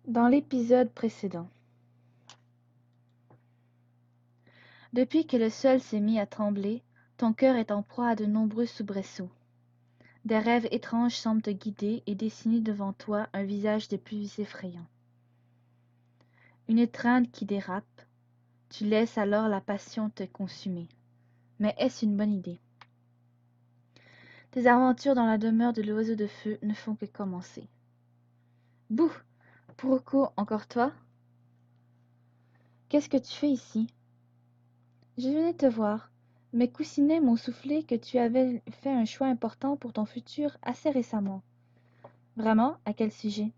Dans l'épisode précédent, depuis que le sol s'est mis à trembler, ton cœur est en proie à de nombreux soubresauts. Des rêves étranges semblent te guider et dessiner devant toi un visage des plus effrayants. Une étreinte qui dérape, tu laisses alors la passion te consumer. Mais est-ce une bonne idée? Tes aventures dans la demeure de l'oiseau de feu ne font que commencer. Bouh! Pourquoi encore toi? Qu'est-ce que tu fais ici? Je venais te voir. Mes coussinets m'ont soufflé que tu avais fait un choix important pour ton futur assez récemment. Vraiment? À quel sujet?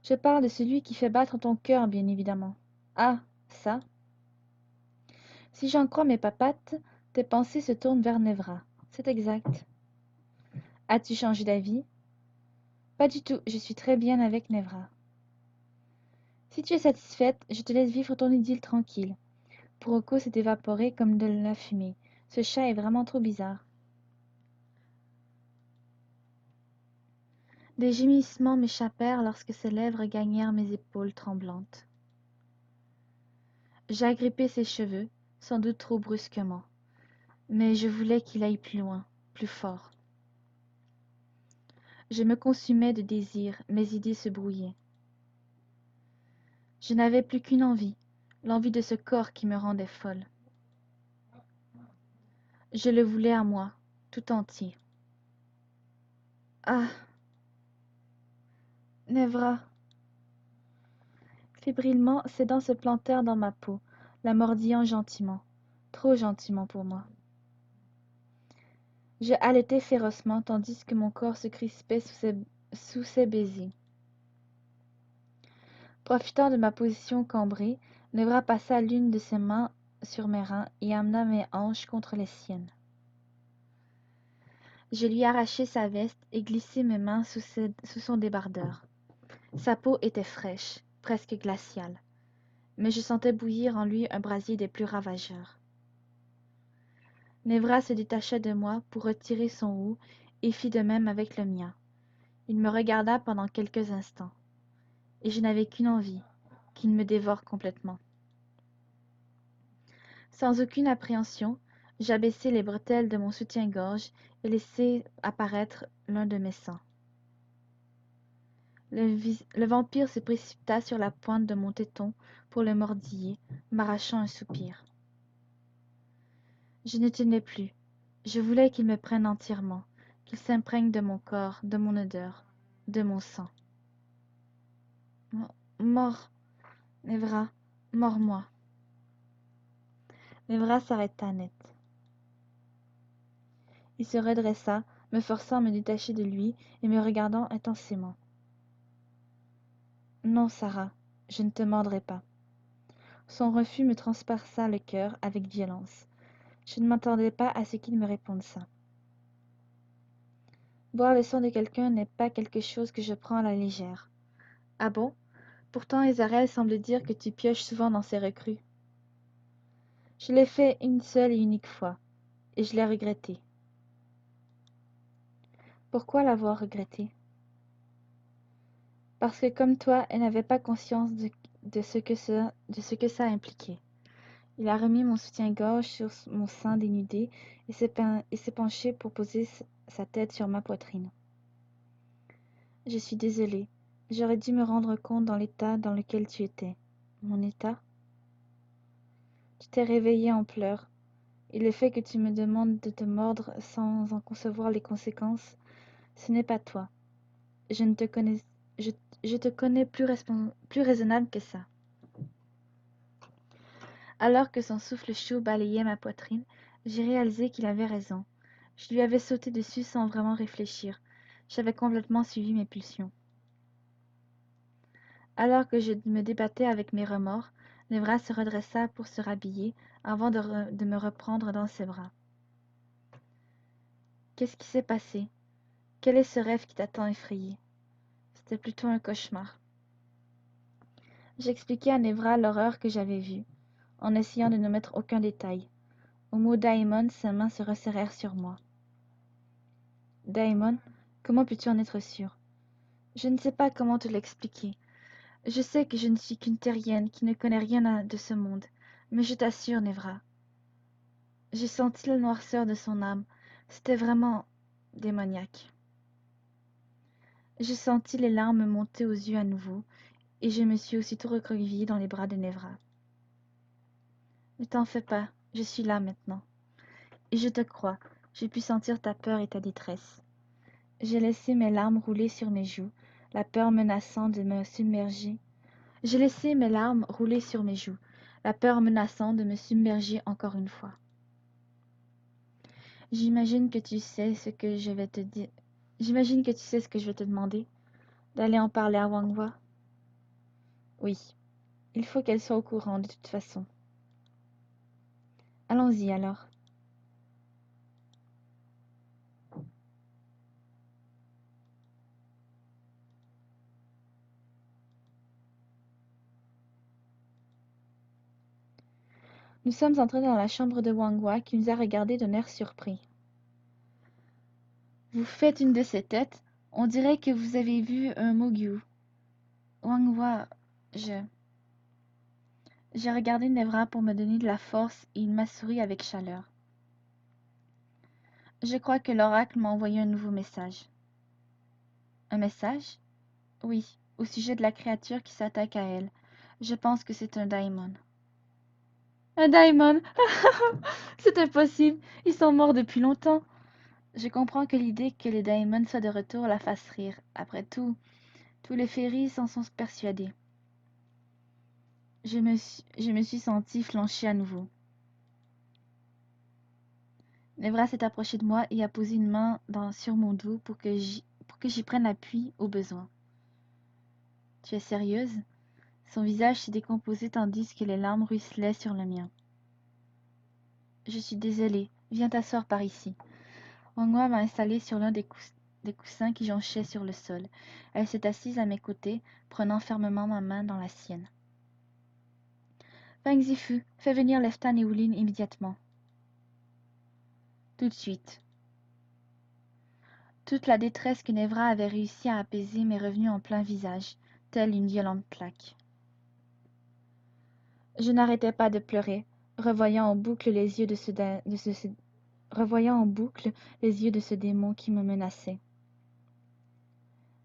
Je parle de celui qui fait battre ton cœur, bien évidemment. Ah, ça? Si j'en crois mes papates, tes pensées se tournent vers Nevra. C'est exact. As-tu changé d'avis? Pas du tout, je suis très bien avec Nevra. Si tu es satisfaite, je te laisse vivre ton idylle tranquille. Kuroko s'est évaporé comme de la fumée. Ce chat est vraiment trop bizarre. Des gémissements m'échappèrent lorsque ses lèvres gagnèrent mes épaules tremblantes. J'agrippai ses cheveux, sans doute trop brusquement, mais je voulais qu'il aille plus loin, plus fort. Je me consumais de désir, mes idées se brouillaient. Je n'avais plus qu'une envie, l'envie de ce corps qui me rendait folle. Je le voulais à moi, tout entier. Ah, Nevra! Fébrilement, ses dents se plantèrent dans ma peau, la mordillant gentiment, trop gentiment pour moi. Je halaitais férocement tandis que mon corps se crispait sous ses baisers. Profitant de ma position cambrée, Nevra passa l'une de ses mains sur mes reins et amena mes hanches contre les siennes. Je lui arrachai sa veste et glissai mes mains sous son débardeur. Sa peau était fraîche, presque glaciale, mais je sentais bouillir en lui un brasier des plus ravageurs. Nevra se détacha de moi pour retirer son hou et fit de même avec le mien. Il me regarda pendant quelques instants, et je n'avais qu'une envie, qu'il me dévore complètement. Sans aucune appréhension, j'abaissai les bretelles de mon soutien-gorge et laissai apparaître l'un de mes seins. Le vampire se précipita sur la pointe de mon téton pour le mordiller, m'arrachant un soupir. Je ne tenais plus. Je voulais qu'il me prenne entièrement, qu'il s'imprègne de mon corps, de mon odeur, de mon sang. Mort, Nevra, mords-moi. Nevra s'arrêta net. Il se redressa, me forçant à me détacher de lui et me regardant intensément. Non, Sarah, je ne te mordrai pas. Son refus me transperça le cœur avec violence. Je ne m'attendais pas à ce qu'il me réponde ça. Boire le sang de quelqu'un n'est pas quelque chose que je prends à la légère. Ah bon? Pourtant Isarelle semble dire que tu pioches souvent dans ses recrues. Je l'ai fait une seule et unique fois, et je l'ai regretté. Pourquoi l'avoir regretté? Parce que comme toi, elle n'avait pas conscience de ce que ça impliquait. Il a remis mon soutien-gorge sur mon sein dénudé et s'est penché pour poser sa tête sur ma poitrine. Je suis désolée. J'aurais dû me rendre compte dans l'état dans lequel tu étais. Mon état? Tu t'es réveillée en pleurs, et le fait que tu me demandes de te mordre sans en concevoir les conséquences, ce n'est pas toi. Je ne te connais, je, je te connais plus raisonnable que ça. Alors que son souffle chaud balayait ma poitrine, j'ai réalisé qu'il avait raison. Je lui avais sauté dessus sans vraiment réfléchir. J'avais complètement suivi mes pulsions. Alors que je me débattais avec mes remords, Nevra se redressa pour se rhabiller avant de me reprendre dans ses bras. Qu'est-ce qui s'est passé? Quel est ce rêve qui t'a tant effrayé? C'était plutôt un cauchemar. J'expliquai à Nevra l'horreur que j'avais vue, en essayant de ne mettre aucun détail. Au mot Daimon, ses mains se resserrèrent sur moi. Daimon, comment peux-tu en être sûr? Je ne sais pas comment te l'expliquer. Je sais que je ne suis qu'une terrienne qui ne connaît de ce monde, mais je t'assure, Nevra, j'ai senti la noirceur de son âme. C'était vraiment démoniaque. J'ai senti les larmes monter aux yeux à nouveau, et je me suis aussitôt recroquevillée dans les bras de Nevra. Ne t'en fais pas, je suis là maintenant. Et je te crois, j'ai pu sentir ta peur et ta détresse. J'ai laissé mes larmes rouler sur mes joues, la peur menaçant de me submerger. J'ai laissé mes larmes rouler sur mes joues, la peur menaçant de me submerger encore une fois. J'imagine que tu sais ce que je vais te dire. J'imagine que tu sais ce que je vais te demander, d'aller en parler à Wanghwa. Oui, il faut qu'elle soit au courant de toute façon. Allons-y alors. Nous sommes entrés dans la chambre de Wanghwa qui nous a regardés d'un air surpris. Vous faites une de ces têtes, on dirait que vous avez vu un Mogyu. Wanghwa, je... J'ai regardé Nevra pour me donner de la force et il m'a souri avec chaleur. Je crois que l'oracle m'a envoyé un nouveau message. Un message? Oui, au sujet de la créature qui s'attaque à elle. Je pense que c'est un daimon. Un daimon? C'est impossible. Ils sont morts depuis longtemps. Je comprends que l'idée que les daimons soient de retour la fasse rire. Après tout, tous les féeries s'en sont persuadés. Je me suis sentie flancher à nouveau. Nevra s'est approchée de moi et a posé une main sur mon dos pour que j'y prenne appui au besoin. Tu es sérieuse? Son visage s'est décomposé tandis que les larmes ruisselaient sur le mien. Je suis désolée. Viens t'asseoir par ici. Wanghwa m'a installée sur l'un des coussins qui jonchaient sur le sol. Elle s'est assise à mes côtés, prenant fermement ma main dans la sienne. Feng Zifu, fais venir Leftan et Wulin immédiatement. Tout de suite. Toute la détresse que Nevra avait réussi à apaiser m'est revenue en plein visage, telle une violente claque. Je n'arrêtais pas de pleurer, revoyant en boucle les yeux de ce démon qui me menaçait.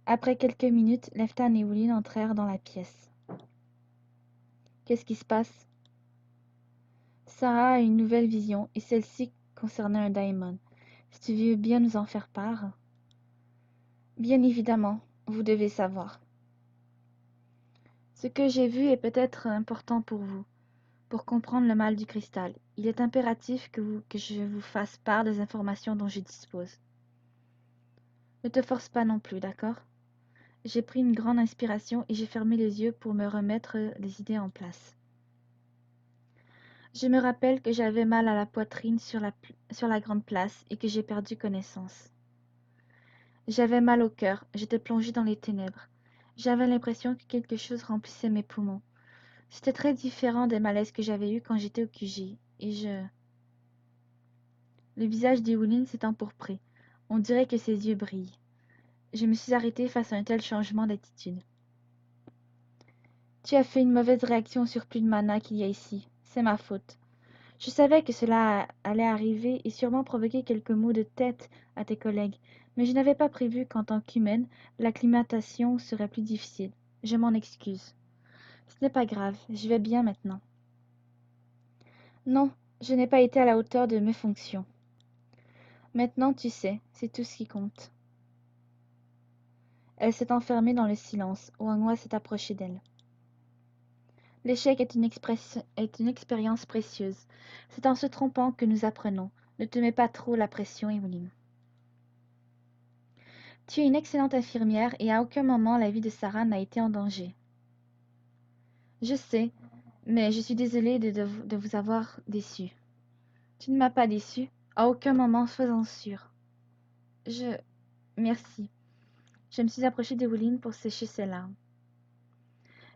Après quelques minutes, Leftan et Wulin entrèrent dans la pièce. Qu'est-ce qui se passe? Sarah a une nouvelle vision, et celle-ci concernait un daimon. Si tu veux bien nous en faire part. Bien évidemment, vous devez savoir. Ce que j'ai vu est peut-être important pour vous. Pour comprendre le mal du cristal, il est impératif que je vous fasse part des informations dont je dispose. Ne te force pas non plus, d'accord? J'ai pris une grande inspiration et j'ai fermé les yeux pour me remettre les idées en place. Je me rappelle que j'avais mal à la poitrine sur la grande place et que j'ai perdu connaissance. J'avais mal au cœur, j'étais plongée dans les ténèbres. J'avais l'impression que quelque chose remplissait mes poumons. C'était très différent des malaises que j'avais eus quand j'étais au QG, Le visage d'Evelyn s'est empourpré. On dirait que ses yeux brillent. Je me suis arrêtée face à un tel changement d'attitude. Tu as fait une mauvaise réaction au surplus de mana qu'il y a ici. C'est ma faute. Je savais que cela allait arriver et sûrement provoquer quelques maux de tête à tes collègues, mais je n'avais pas prévu qu'en tant qu'humaine, l'acclimatation serait plus difficile. Je m'en excuse. Ce n'est pas grave, je vais bien maintenant. Non, je n'ai pas été à la hauteur de mes fonctions. Maintenant, tu sais, c'est tout ce qui compte. Elle s'est enfermée dans le silence. Wanghwa s'est approché d'elle. L'échec est une expérience précieuse. C'est en se trompant que nous apprenons. Ne te mets pas trop la pression, Evelyn. Tu es une excellente infirmière et à aucun moment la vie de Sarah n'a été en danger. Je sais, mais je suis désolée de vous avoir déçu. Tu ne m'as pas déçu. À aucun moment, sois-en sûre. Merci. Je me suis approchée d'Evelyn pour sécher ses larmes.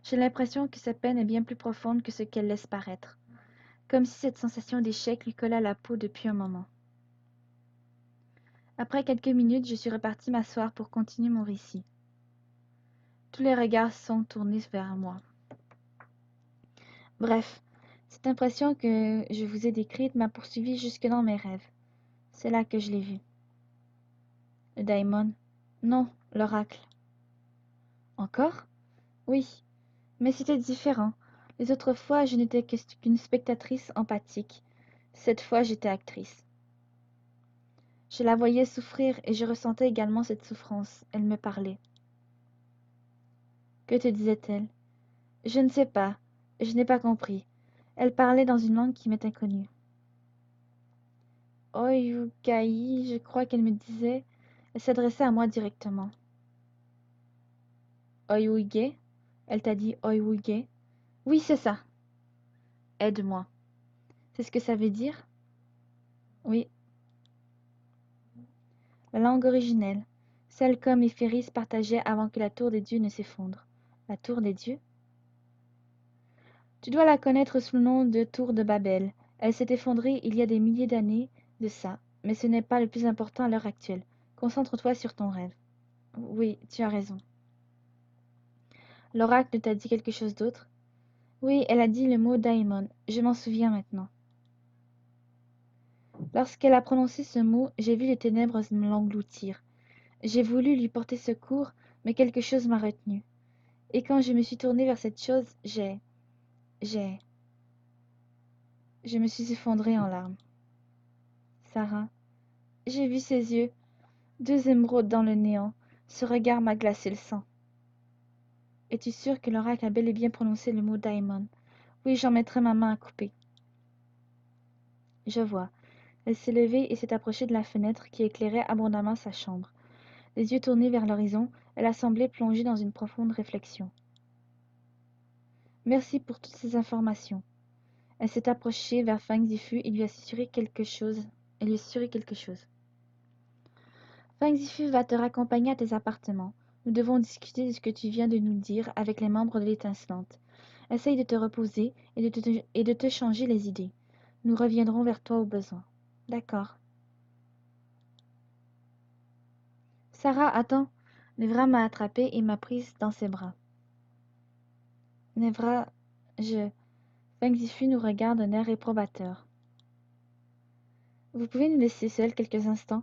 J'ai l'impression que sa peine est bien plus profonde que ce qu'elle laisse paraître, comme si cette sensation d'échec lui collait à la peau depuis un moment. Après quelques minutes, je suis repartie m'asseoir pour continuer mon récit. Tous les regards sont tournés vers moi. Bref, cette impression que je vous ai décrite m'a poursuivie jusque dans mes rêves. C'est là que je l'ai vu. Le daimon? Non, l'oracle. Encore? Oui, mais c'était différent. Les autres fois, je n'étais qu'une spectatrice empathique. Cette fois, j'étais actrice. Je la voyais souffrir et je ressentais également cette souffrance. Elle me parlait. Que te disait-elle? Je ne sais pas. Je n'ai pas compris. Elle parlait dans une langue qui m'est inconnue. Oyukai, je crois qu'elle me disait. Elle s'adressait à moi directement. Oyuige? Elle t'a dit Oyuige? Oui, c'est ça. Aide-moi. C'est ce que ça veut dire? Oui. La langue originelle. Celle qu'Homme et Féris partageaient avant que la tour des dieux ne s'effondre. La tour des dieux? Tu dois la connaître sous le nom de tour de Babel. Elle s'est effondrée il y a des milliers d'années de ça, mais ce n'est pas le plus important à l'heure actuelle. Concentre-toi sur ton rêve. Oui, tu as raison. L'oracle t'a dit quelque chose d'autre? Oui, elle a dit le mot daimon. Je m'en souviens maintenant. Lorsqu'elle a prononcé ce mot, j'ai vu les ténèbres l'engloutir. J'ai voulu lui porter secours, mais quelque chose m'a retenu. Et quand je me suis tournée vers cette chose, j'ai... Je me suis effondrée en larmes. Sarah, j'ai vu ses yeux, deux émeraudes dans le néant. Ce regard m'a glacé le sang. Es-tu sûre que l'oracle a bel et bien prononcé le mot daimon? Oui, j'en mettrai ma main à couper. Je vois. Elle s'est levée et s'est approchée de la fenêtre qui éclairait abondamment sa chambre. Les yeux tournés vers l'horizon, elle a semblé plongée dans une profonde réflexion. Merci pour toutes ces informations. Elle s'est approchée vers Fang Zifu et lui a assuré quelque chose. Fang Zifu va te raccompagner à tes appartements. Nous devons discuter de ce que tu viens de nous dire avec les membres de l'Étincelante. Essaye de te reposer et de te changer les idées. Nous reviendrons vers toi au besoin. D'accord. Sarah, attends. Nevra m'a attrapée et m'a prise dans ses bras. Nevra, Feng Zifu nous regarde d'un air réprobateur. Vous pouvez nous laisser seuls quelques instants?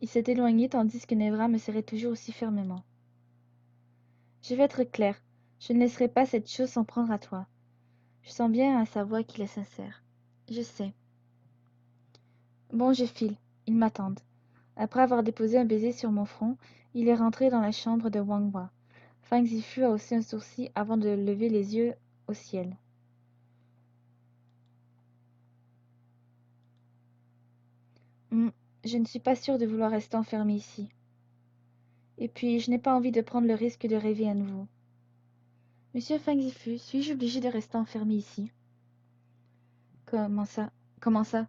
Il s'est éloigné tandis que Nevra me serrait toujours aussi fermement. Je vais être clair. Je ne laisserai pas cette chose s'en prendre à toi. Je sens bien à sa voix qu'il est sincère. Je sais. Bon, je file. Ils m'attendent. Après avoir déposé un baiser sur mon front, il est rentré dans la chambre de Wang Hua. Feng Zifu a haussé un sourcil avant de lever les yeux au ciel. Hmm, je ne suis pas sûre de vouloir rester enfermée ici. Et puis, je n'ai pas envie de prendre le risque de rêver à nouveau. Monsieur Feng Zifu, suis-je obligée de rester enfermée ici? Comment ça? Comment ça?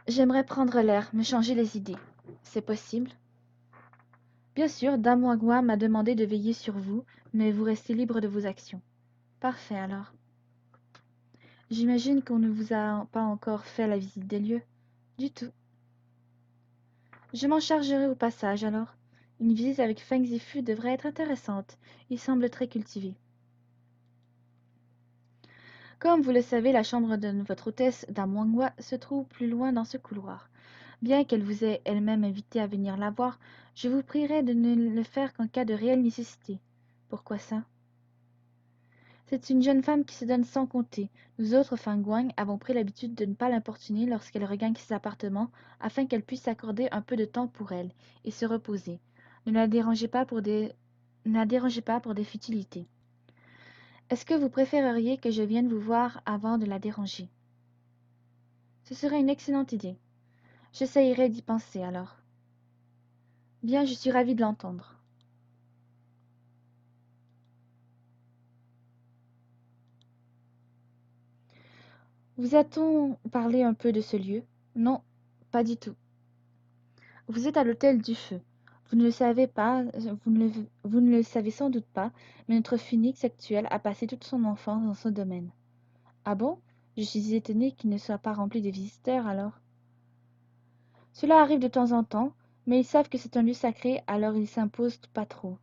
J'aimerais prendre l'air, me changer les idées. C'est possible? Bien sûr, Dame Wagwa m'a demandé de veiller sur vous, mais vous restez libre de vos actions. Parfait alors. J'imagine qu'on ne vous a pas encore fait la visite des lieux? Du tout. Je m'en chargerai au passage alors. Une visite avec Feng Zifu devrait être intéressante. Il semble très cultivé. Comme vous le savez, la chambre de votre hôtesse, Dame Wangwa, se trouve plus loin dans ce couloir. Bien qu'elle vous ait elle-même invité à venir la voir, je vous prierai de ne le faire qu'en cas de réelle nécessité. Pourquoi ça? C'est une jeune femme qui se donne sans compter. Nous autres Fangwang avons pris l'habitude de ne pas l'importuner lorsqu'elle regagne ses appartements, afin qu'elle puisse s'accorder un peu de temps pour elle et se reposer. Ne la dérangez pas pour des... Ne la dérangez pas pour des futilités. Est-ce que vous préféreriez que je vienne vous voir avant de la déranger? Ce serait une excellente idée. J'essayerai d'y penser alors. Bien, je suis ravie de l'entendre. Vous a-t-on parlé un peu de ce lieu? Non, pas du tout. Vous êtes à l'hôtel du Feu. Vous ne le savez pas, vous ne le savez sans doute pas, mais notre phénix actuel a passé toute son enfance dans ce domaine. Ah bon? Je suis étonnée qu'il ne soit pas rempli de visiteurs alors. Cela arrive de temps en temps, Mais ils savent que c'est un lieu sacré, alors ils s'imposent pas trop.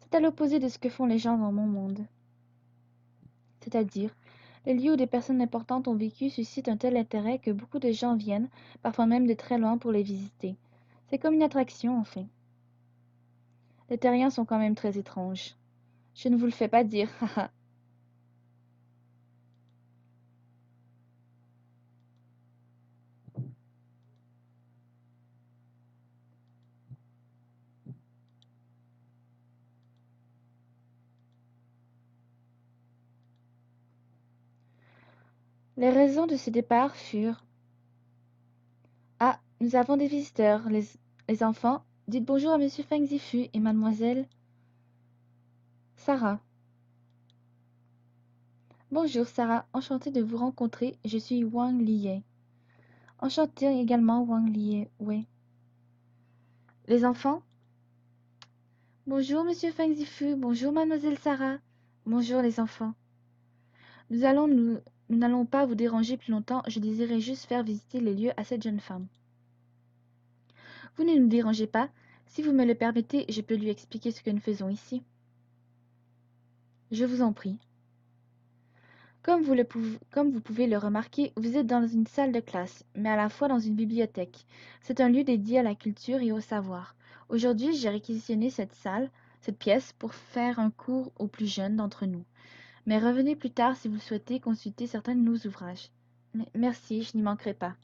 C'est à l'opposé de ce que font les gens dans mon monde. C'est-à-dire, les lieux où des personnes importantes ont vécu suscitent un tel intérêt que beaucoup de gens viennent, parfois même de très loin, pour les visiter. C'est comme une attraction, en fait. Les terriens sont quand même très étranges. Je ne vous le fais pas dire, haha. Les raisons de ce départ furent: ah, nous avons des visiteurs, les enfants. Dites bonjour à monsieur Feng Zifu et mademoiselle Sarah. Bonjour Sarah, enchantée de vous rencontrer, je suis Wang Liye. Enchantée également Wang Liye, oui. Les enfants? Bonjour monsieur Feng Zifu, bonjour mademoiselle Sarah. Bonjour les enfants. Nous n'allons pas vous déranger plus longtemps, je désirais juste faire visiter les lieux à cette jeune femme. Vous ne nous dérangez pas. Si vous me le permettez, je peux lui expliquer ce que nous faisons ici. Je vous en prie. Comme vous pouvez le remarquer, vous êtes dans une salle de classe, mais à la fois dans une bibliothèque. C'est un lieu dédié à la culture et au savoir. Aujourd'hui, j'ai réquisitionné cette pièce, pour faire un cours aux plus jeunes d'entre nous. Mais revenez plus tard si vous souhaitez consulter certains de nos ouvrages. Merci, je n'y manquerai pas.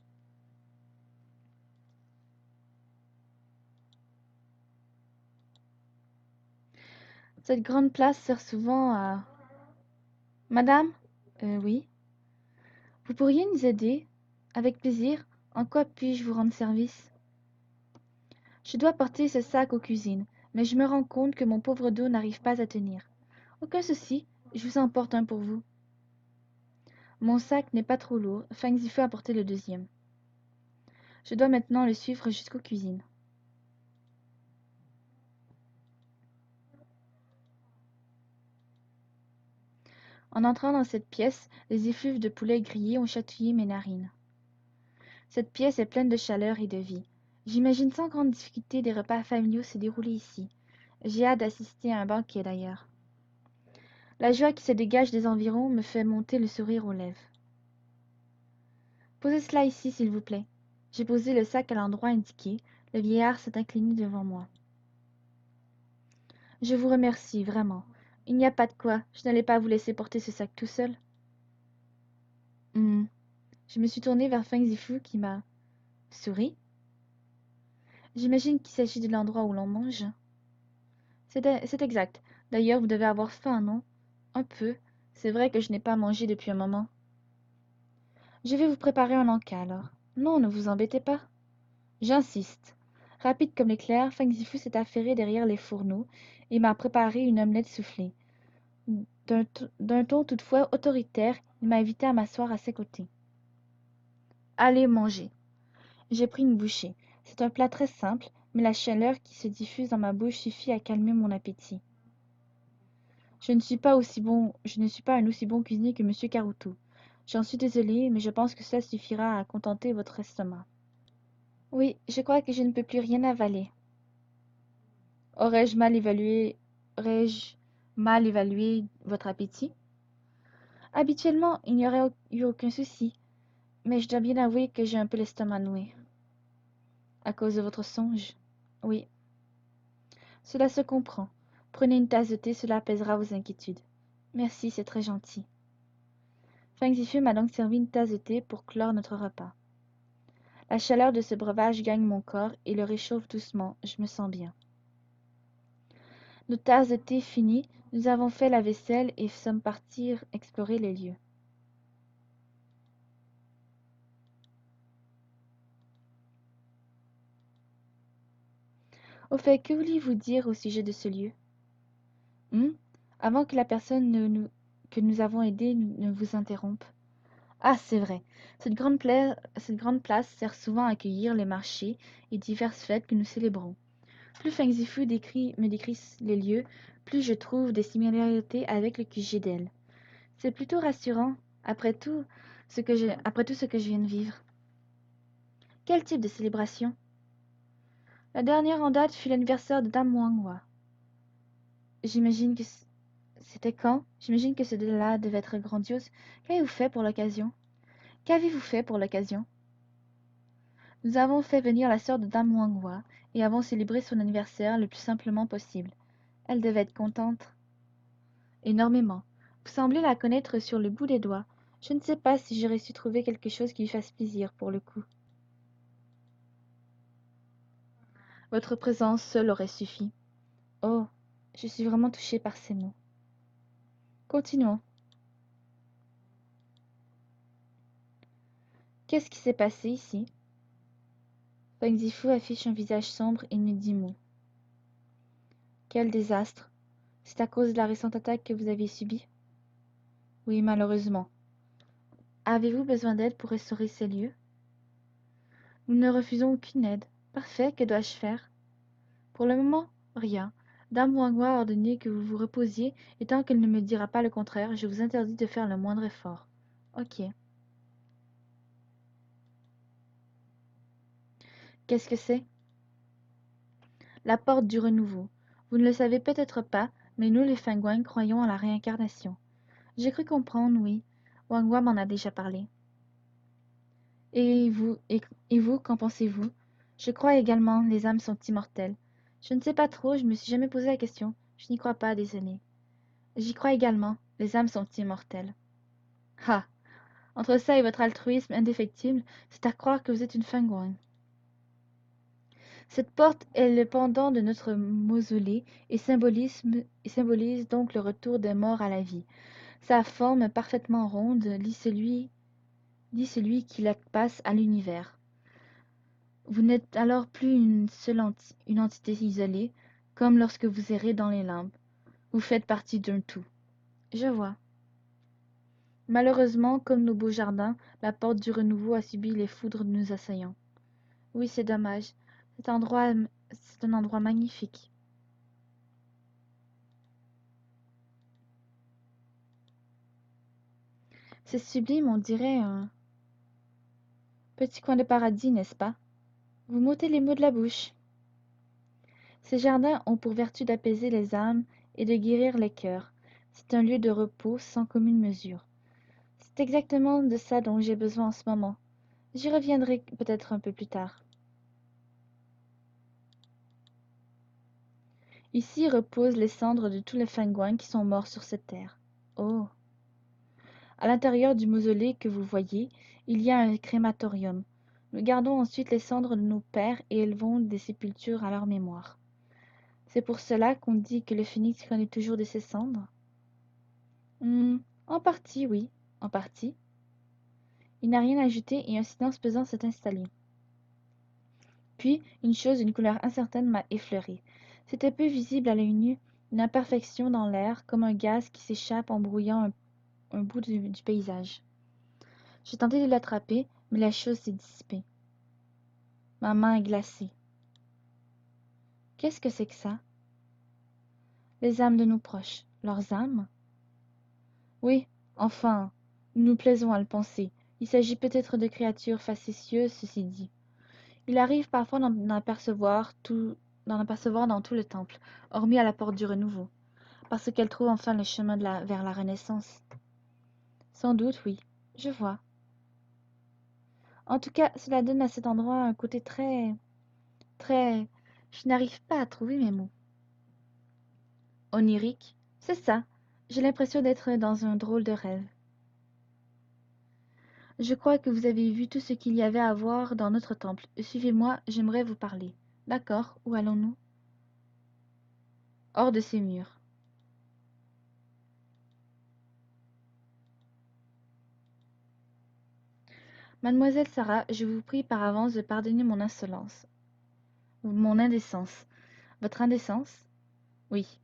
Cette grande place sert souvent à... Madame? Oui. Vous pourriez nous aider? Avec plaisir. En quoi puis-je vous rendre service? Je dois porter ce sac aux cuisines, mais je me rends compte que mon pauvre dos n'arrive pas à tenir. Aucun souci, je vous en porte un pour vous. Mon sac n'est pas trop lourd, Feng Zifu a porté le deuxième. Je dois maintenant le suivre jusqu'aux cuisines. En entrant dans cette pièce, les effluves de poulet grillé ont chatouillé mes narines. Cette pièce est pleine de chaleur et de vie. J'imagine sans grande difficulté des repas familiaux se dérouler ici. J'ai hâte d'assister à un banquet d'ailleurs. La joie qui se dégage des environs me fait monter le sourire aux lèvres. Posez cela ici, s'il vous plaît. J'ai posé le sac à l'endroit indiqué. Le vieillard s'est incliné devant moi. Je vous remercie, vraiment. Il n'y a pas de quoi. Je n'allais pas vous laisser porter ce sac tout seul. Je me suis tournée vers Feng Zifu qui m'a souri. J'imagine qu'il s'agit de l'endroit où l'on mange. C'est exact. D'ailleurs, vous devez avoir faim, non? Un peu. C'est vrai que je n'ai pas mangé depuis un moment. Je vais vous préparer un encas alors. Non, ne vous embêtez pas. J'insiste. Rapide comme l'éclair, Feng Zifu s'est affairé derrière les fourneaux et m'a préparé une omelette soufflée. D'un ton toutefois autoritaire, il m'a invité à m'asseoir à ses côtés. Allez manger. J'ai pris une bouchée. C'est un plat très simple, mais la chaleur qui se diffuse dans ma bouche suffit à calmer mon appétit. Je ne suis pas un aussi bon cuisinier que monsieur Caruto. J'en suis désolée, mais je pense que cela suffira à contenter votre estomac. Oui, je crois que je ne peux plus rien avaler. Aurais-je mal évalué... Aurais-je mal évalué votre appétit? Habituellement, il n'y aurait eu aucun souci, mais je dois bien avouer que j'ai un peu l'estomac noué. À cause de votre songe? Oui. Cela se comprend. Prenez une tasse de thé, cela apaisera vos inquiétudes. Merci, c'est très gentil. Feng Zifu m'a donc servi une tasse de thé pour clore notre repas. La chaleur de ce breuvage gagne mon corps et le réchauffe doucement, je me sens bien. Nos tasses de thé finies, nous avons fait la vaisselle et sommes partis explorer les lieux. Au fait, que vouliez-vous dire au sujet de ce lieu? Avant que la personne que nous avons aidée ne vous interrompe. Ah, c'est vrai. Cette grande place sert souvent à accueillir les marchés et diverses fêtes que nous célébrons. Plus Feng Zifu me décrit les lieux, plus je trouve des similarités avec le QG d'elle. C'est plutôt rassurant, après tout ce que je viens de vivre. Quel type de célébration? La dernière en date fut l'anniversaire de Dame Wanghua. J'imagine que c'était quand? J'imagine que cela devait être grandiose. Qu'avez-vous fait pour l'occasion? Qu'avez-vous fait pour l'occasion? Nous avons fait venir la sœur de Dame Wanghua et avons célébré son anniversaire le plus simplement possible. Elle devait être contente. Énormément. Vous semblez la connaître sur le bout des doigts. Je ne sais pas si j'aurais su trouver quelque chose qui lui fasse plaisir pour le coup. Votre présence seule aurait suffi. Oh, je suis vraiment touchée par ces mots. Continuons. Qu'est-ce qui s'est passé ici? Feng Zifu affiche un visage sombre et ne dit mot. Quel désastre! C'est à cause de la récente attaque que vous avez subie? Oui, malheureusement. Avez-vous besoin d'aide pour restaurer ces lieux? Nous ne refusons aucune aide. Parfait, que dois-je faire? Pour le moment, rien. Dame Wanghua a ordonné que vous vous reposiez, et tant qu'elle ne me dira pas le contraire, je vous interdis de faire le moindre effort. Ok. Qu'est-ce que c'est? La porte du renouveau. Vous ne le savez peut-être pas, mais nous les Fenghuang croyons en la réincarnation. J'ai cru comprendre, oui. Wanghua m'en a déjà parlé. Et vous, et vous, qu'en pensez-vous? Je crois également, les âmes sont immortelles. Je ne sais pas trop, je me suis jamais posé la question. Je n'y crois pas, désolé. J'y crois également, les âmes sont immortelles. Ah! Entre ça et votre altruisme indéfectible, c'est à croire que vous êtes une Fenghuang. Cette porte est le pendant de notre mausolée et symbolise donc le retour des morts à la vie. Sa forme parfaitement ronde lie celui qui la passe à l'univers. Vous n'êtes alors plus une entité isolée, comme lorsque vous errez dans les limbes. Vous faites partie d'un tout. Je vois. Malheureusement, comme nos beaux jardins, la porte du renouveau a subi les foudres de nos assaillants. Oui, c'est dommage. C'est un endroit magnifique. C'est sublime, on dirait un petit coin de paradis, n'est-ce pas? Vous m'ôtez les mots de la bouche. Ces jardins ont pour vertu d'apaiser les âmes et de guérir les cœurs. C'est un lieu de repos sans commune mesure. C'est exactement de ça dont j'ai besoin en ce moment. J'y reviendrai peut-être un peu plus tard. Ici reposent les cendres de tous les Fenghuang qui sont morts sur cette terre. Oh! À l'intérieur du mausolée que vous voyez, il y a un crématorium. Nous gardons ensuite les cendres de nos pères et élevons des sépultures à leur mémoire. C'est pour cela qu'on dit que le phénix connaît toujours de ses cendres? En partie, oui, en partie. Il n'a rien ajouté et un silence pesant s'est installé. Puis, une chose d'une couleur incertaine m'a effleuré. C'était peu visible à l'œil nu, une imperfection dans l'air, comme un gaz qui s'échappe en brouillant un bout du paysage. J'ai tenté de l'attraper, mais la chose s'est dissipée. Ma main est glacée. Qu'est-ce que c'est que ça? Les âmes de nos proches. Leurs âmes? Oui, enfin, nous nous plaisons à le penser. Il s'agit peut-être de créatures facétieuses, ceci dit. Il arrive parfois d'en apercevoir dans tout le temple, hormis à la porte du renouveau, parce qu'elle trouve enfin le chemin vers la Renaissance. Sans doute, oui. Je vois. En tout cas, cela donne à cet endroit un côté très... Je n'arrive pas à trouver mes mots. Onirique? C'est ça. J'ai l'impression d'être dans un drôle de rêve. Je crois que vous avez vu tout ce qu'il y avait à voir dans notre temple. Suivez-moi, j'aimerais vous parler. D'accord, où allons-nous? Hors de ces murs. Mademoiselle Sarah, je vous prie par avance de pardonner mon insolence. Mon indécence. Votre indécence? Oui.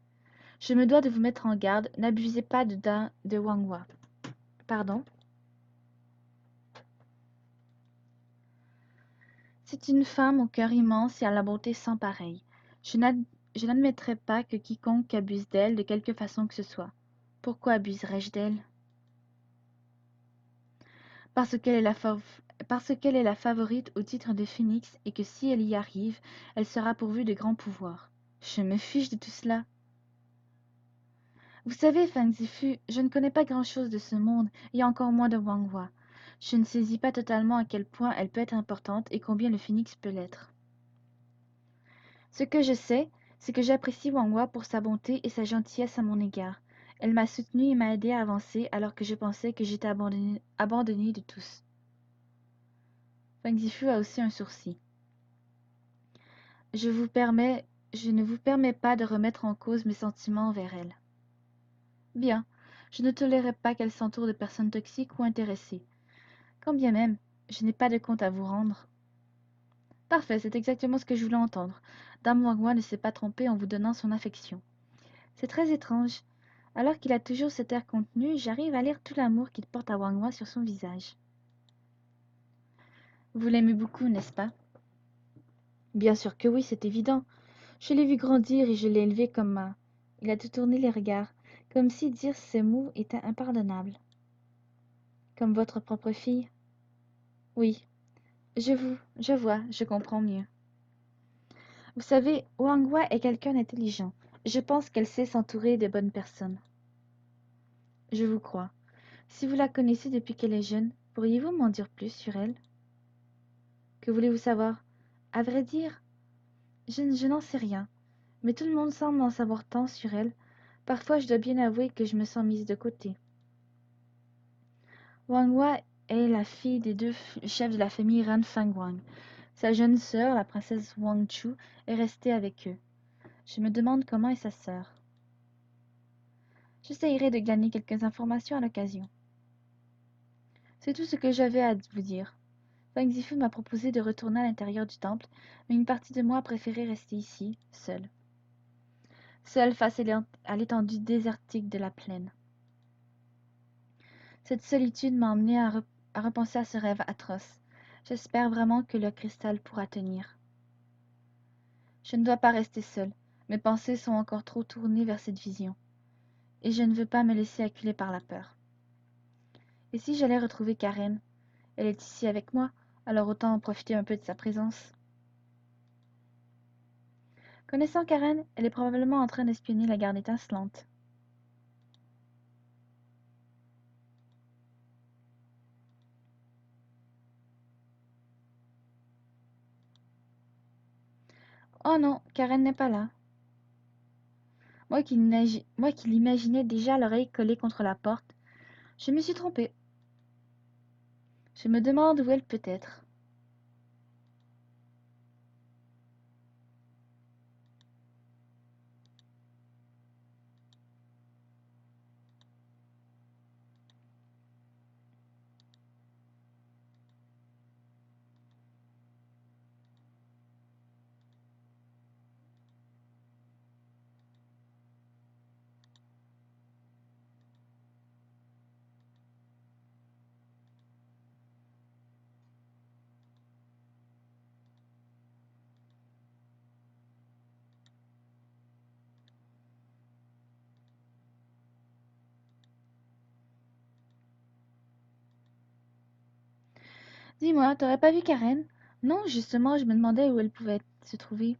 Je me dois de vous mettre en garde. N'abusez pas de Wanghua. Pardon? C'est une femme au cœur immense et à la beauté sans pareille. Je n'admettrai pas que quiconque abuse d'elle de quelque façon que ce soit. Pourquoi abuserais-je d'elle? Parce qu'elle est parce qu'elle est la favorite au titre de phénix et que si elle y arrive, elle sera pourvue de grands pouvoirs. Je me fiche de tout cela. Vous savez, Fang Zifu, je ne connais pas grand-chose de ce monde, et encore moins de Wang Hua. Je ne saisis pas totalement à quel point elle peut être importante et combien le phénix peut l'être. Ce que je sais, c'est que j'apprécie Wang Hua pour sa bonté et sa gentillesse à mon égard. Elle m'a soutenue et m'a aidé à avancer alors que je pensais que j'étais abandonnée de tous. Fang Zifu a aussi un sourcil. Je ne vous permets pas de remettre en cause mes sentiments envers elle. Bien, je ne tolérerai pas qu'elle s'entoure de personnes toxiques ou intéressées. Quand bien même, je n'ai pas de compte à vous rendre. Parfait, c'est exactement ce que je voulais entendre. Dame Wangwa ne s'est pas trompée en vous donnant son affection. C'est très étrange. Alors qu'il a toujours cet air contenu, j'arrive à lire tout l'amour qu'il porte à Wangwa sur son visage. Vous l'aimez beaucoup, n'est-ce pas? Bien sûr que oui, c'est évident. Je l'ai vu grandir et je l'ai élevé comme ma... Il a détourné les regards, comme si dire ces mots était impardonnable. Comme votre propre fille? Oui, je vois, je comprends mieux. Vous savez, Wangwa est quelqu'un d'intelligent. Je pense qu'elle sait s'entourer de bonnes personnes. Je vous crois. Si vous la connaissez depuis qu'elle est jeune, pourriez-vous m'en dire plus sur elle? Que voulez-vous savoir? À vrai dire, je n'en sais rien, mais tout le monde semble en savoir tant sur elle. Parfois, je dois bien avouer que je me sens mise de côté. Wangwa est la fille des deux chefs de la famille Ran Fangwang. Sa jeune sœur, la princesse Wang Chu, est restée avec eux. Je me demande comment est sa sœur. J'essayerai de glaner quelques informations à l'occasion. C'est tout ce que j'avais à vous dire. Fang Zifu m'a proposé de retourner à l'intérieur du temple, mais une partie de moi a préféré rester ici, seule. Seule face à l'étendue désertique de la plaine. Cette solitude m'a emmenée à repenser à ce rêve atroce. J'espère vraiment que le cristal pourra tenir. Je ne dois pas rester seule. Mes pensées sont encore trop tournées vers cette vision. Et je ne veux pas me laisser acculer par la peur. Et si j'allais retrouver Karen? Elle est ici avec moi, alors autant en profiter un peu de sa présence. Connaissant Karen, elle est probablement en train d'espionner la garde étincelante. Oh non, Karen n'est pas là. Moi qui l'imaginais déjà l'oreille collée contre la porte, je me suis trompée. Je me demande où elle peut être. Dis-moi, t'aurais pas vu Karen? Non, justement, je me demandais où elle pouvait se trouver.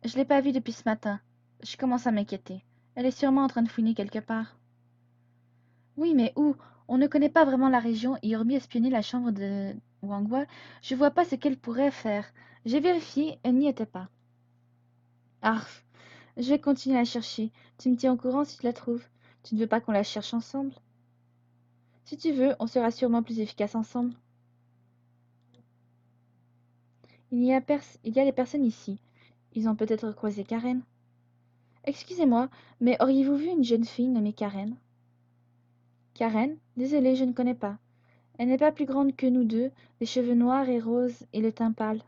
Je l'ai pas vue depuis ce matin. Je commence à m'inquiéter. Elle est sûrement en train de fouiner quelque part. Oui, mais où? On ne connaît pas vraiment la région et hormis espionner la chambre de Wangwa, je vois pas ce qu'elle pourrait faire. J'ai vérifié, elle n'y était pas. Ah, je vais continuer à chercher. Tu me tiens au courant si tu la trouves. Tu ne veux pas qu'on la cherche ensemble? Si tu veux, on sera sûrement plus efficace ensemble. Il y a des personnes ici. Ils ont peut-être croisé Karen. Excusez-moi, mais auriez-vous vu une jeune fille nommée Karen? Karen? Désolée, je ne connais pas. Elle n'est pas plus grande que nous deux, les cheveux noirs et roses et le teint pâle.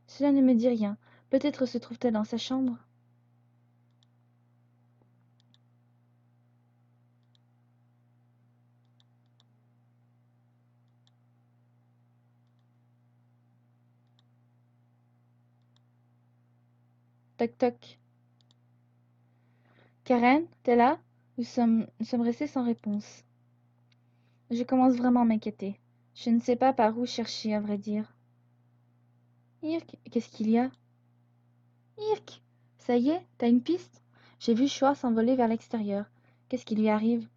Cela ne me dit rien. Peut-être se trouve-t-elle dans sa chambre? Toc toc. Karen, t'es là? Nous sommes restés sans réponse. Je commence vraiment à m'inquiéter. Je ne sais pas par où chercher, à vrai dire. Irk, qu'est-ce qu'il y a? Irk! Ça y est, t'as une piste? J'ai vu Choi s'envoler vers l'extérieur. Qu'est-ce qui lui arrive?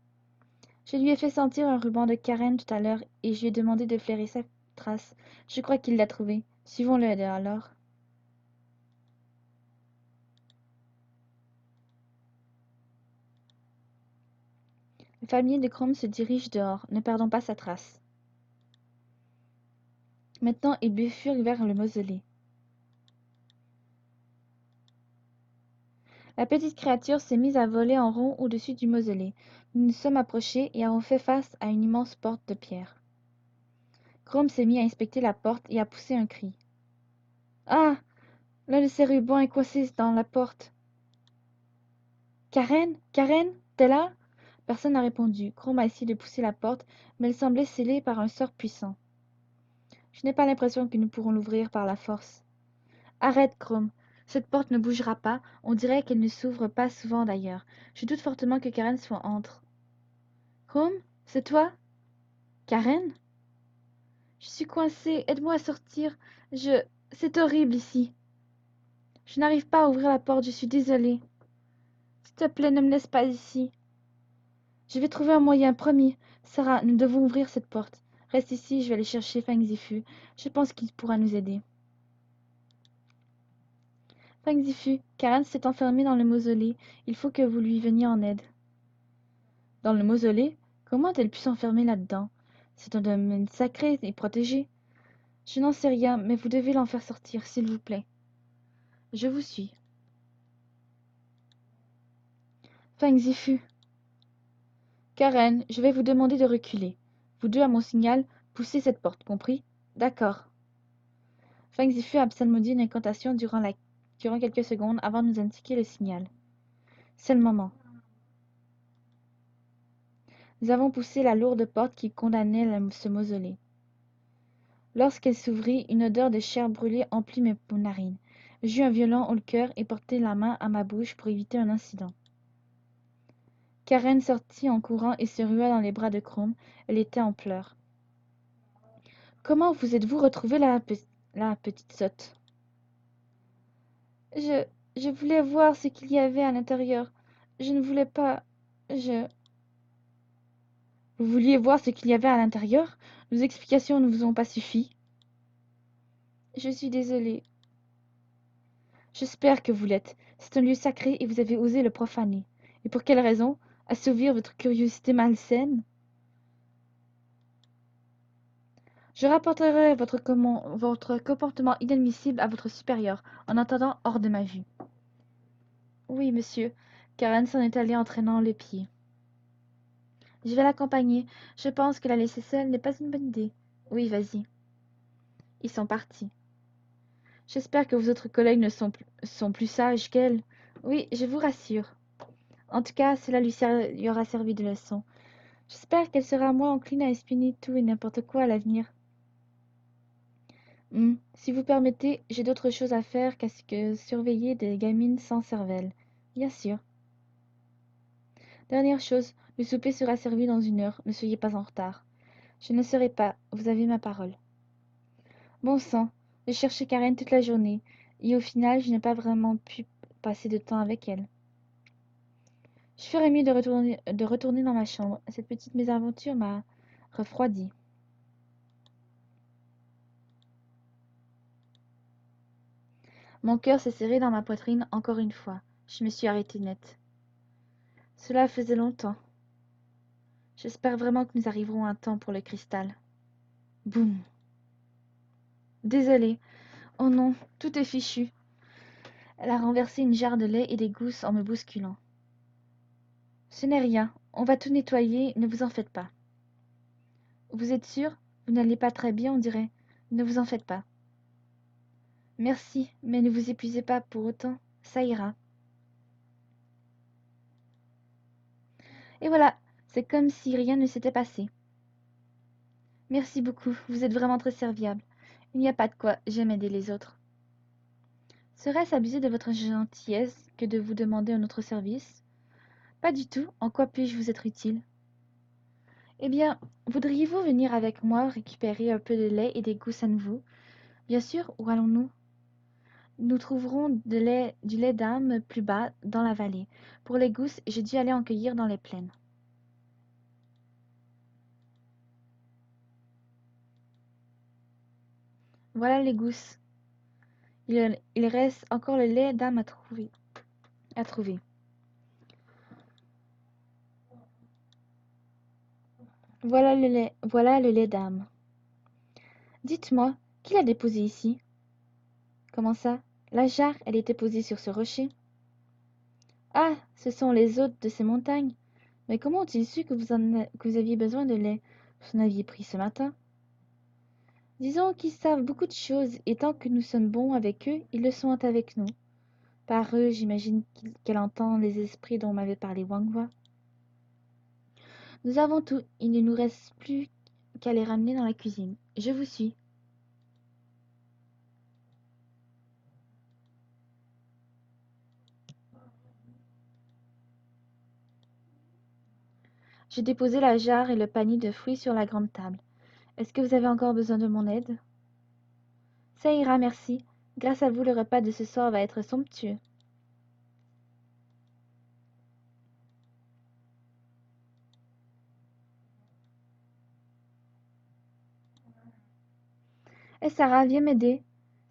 Je lui ai fait sentir un ruban de carène tout à l'heure et je lui ai demandé de flairer sa trace. Je crois qu'il l'a trouvée. Suivons-le alors. Le famille de Chrome se dirige dehors, ne perdons pas sa trace. Maintenant, ils bifurquent vers le mausolée. La petite créature s'est mise à voler en rond au-dessus du mausolée. Nous nous sommes approchés et avons fait face à une immense porte de pierre. Chrome s'est mis à inspecter la porte et a poussé un cri. Ah! L'un de ses rubans est coincé dans la porte. Karen? Karen? T'es là? Personne n'a répondu. Chrome a essayé de pousser la porte, mais elle semblait scellée par un sort puissant. Je n'ai pas l'impression que nous pourrons l'ouvrir par la force. Arrête, Chrome. Cette porte ne bougera pas. On dirait qu'elle ne s'ouvre pas souvent d'ailleurs. Je doute fortement que Karen soit entre. Chrome? C'est toi? Karen? Je suis coincée. Aide-moi à sortir. Je... C'est horrible ici. Je n'arrive pas à ouvrir la porte. Je suis désolée. S'il te plaît, ne me laisse pas ici. Je vais trouver un moyen, promis. Sarah, nous devons ouvrir cette porte. Reste ici, je vais aller chercher Fang Zifu. Je pense qu'il pourra nous aider. Fang Zifu, Karen s'est enfermée dans le mausolée. Il faut que vous lui veniez en aide. Dans le mausolée? Comment a-t-elle pu s'enfermer là-dedans? C'est un domaine sacré et protégé. Je n'en sais rien, mais vous devez l'en faire sortir, s'il vous plaît. Je vous suis. Fang Zifu. Karen, je vais vous demander de reculer. Vous deux, à mon signal, poussez cette porte, compris? D'accord. Fang Zifu a psalmodié une incantation durant quelques secondes avant de nous indiquer le signal. C'est le moment. Nous avons poussé la lourde porte qui condamnait ce mausolée. Lorsqu'elle s'ouvrit, une odeur de chair brûlée emplit mes narines. J'eus un violent haut-le-cœur et portai la main à ma bouche pour éviter un incident. Karen sortit en courant et se rua dans les bras de Chrome. Elle était en pleurs. Comment vous êtes-vous retrouvée là, la petite sotte? Je... je voulais voir ce qu'il y avait à l'intérieur. Je ne voulais pas... Je... Vous vouliez voir ce qu'il y avait à l'intérieur? Nos explications ne vous ont pas suffi. Je suis désolée. J'espère que vous l'êtes. C'est un lieu sacré et vous avez osé le profaner. Et pour quelle raison? Assouvir votre curiosité malsaine? Je rapporterai votre comportement inadmissible à votre supérieur, en attendant hors de ma vue. Oui, monsieur. Karen s'en est allée en traînant les pieds. Je vais l'accompagner. Je pense que la laisser seule n'est pas une bonne idée. Oui, vas-y. Ils sont partis. J'espère que vos autres collègues ne sont plus sages qu'elle. Oui, je vous rassure. En tout cas, cela lui aura servi de leçon. J'espère qu'elle sera moins encline à espionner tout et n'importe quoi à l'avenir. Si vous permettez, j'ai d'autres choses à faire que surveiller des gamines sans cervelle. Bien sûr. Dernière chose, le souper sera servi dans 1 heure. Ne soyez pas en retard. Je ne serai pas, vous avez ma parole. Bon sang, j'ai cherché Karen toute la journée, et au final, je n'ai pas vraiment pu passer de temps avec elle. Je ferais mieux de retourner dans ma chambre. Cette petite mésaventure m'a refroidi. Mon cœur s'est serré dans ma poitrine encore une fois. Je me suis arrêtée net. Cela faisait longtemps. J'espère vraiment que nous arriverons à temps pour le cristal. Boum. Désolée. Oh non, tout est fichu. Elle a renversé une jarre de lait et des gousses en me bousculant. Ce n'est rien. On va tout nettoyer, ne vous en faites pas. Vous êtes sûr? Vous n'allez pas très bien, on dirait. Ne vous en faites pas. Merci, mais ne vous épuisez pas pour autant. Ça ira. Et voilà, c'est comme si rien ne s'était passé. Merci beaucoup, vous êtes vraiment très serviable. Il n'y a pas de quoi, j'aime aider les autres. Serait-ce abuser de votre gentillesse que de vous demander un autre service? Pas du tout, en quoi puis-je vous être utile? Eh bien, voudriez-vous venir avec moi récupérer un peu de lait et des gousses à nouveau? Bien sûr, où allons-nous? Nous trouverons du lait d'âme plus bas, dans la vallée. Pour les gousses, j'ai dû aller en cueillir dans les plaines. Voilà les gousses. Il reste encore le lait d'âme à trouver. Voilà le lait d'âme. Dites-moi, qui l'a déposé ici? Comment ça? La jarre, elle était posée sur ce rocher. Ah, ce sont les hôtes de ces montagnes. Mais comment ont-ils su que vous aviez besoin de lait? Vous en aviez pris ce matin. Disons qu'ils savent beaucoup de choses, et tant que nous sommes bons avec eux, ils le sont avec nous. Par eux, j'imagine qu'elle entend les esprits dont m'avait parlé Wang Hua. Nous avons tout, il ne nous reste plus qu'à les ramener dans la cuisine. Je vous suis. J'ai déposé la jarre et le panier de fruits sur la grande table. Est-ce que vous avez encore besoin de mon aide? Ça ira, merci. Grâce à vous, le repas de ce soir va être somptueux. Eh Sarah, viens m'aider.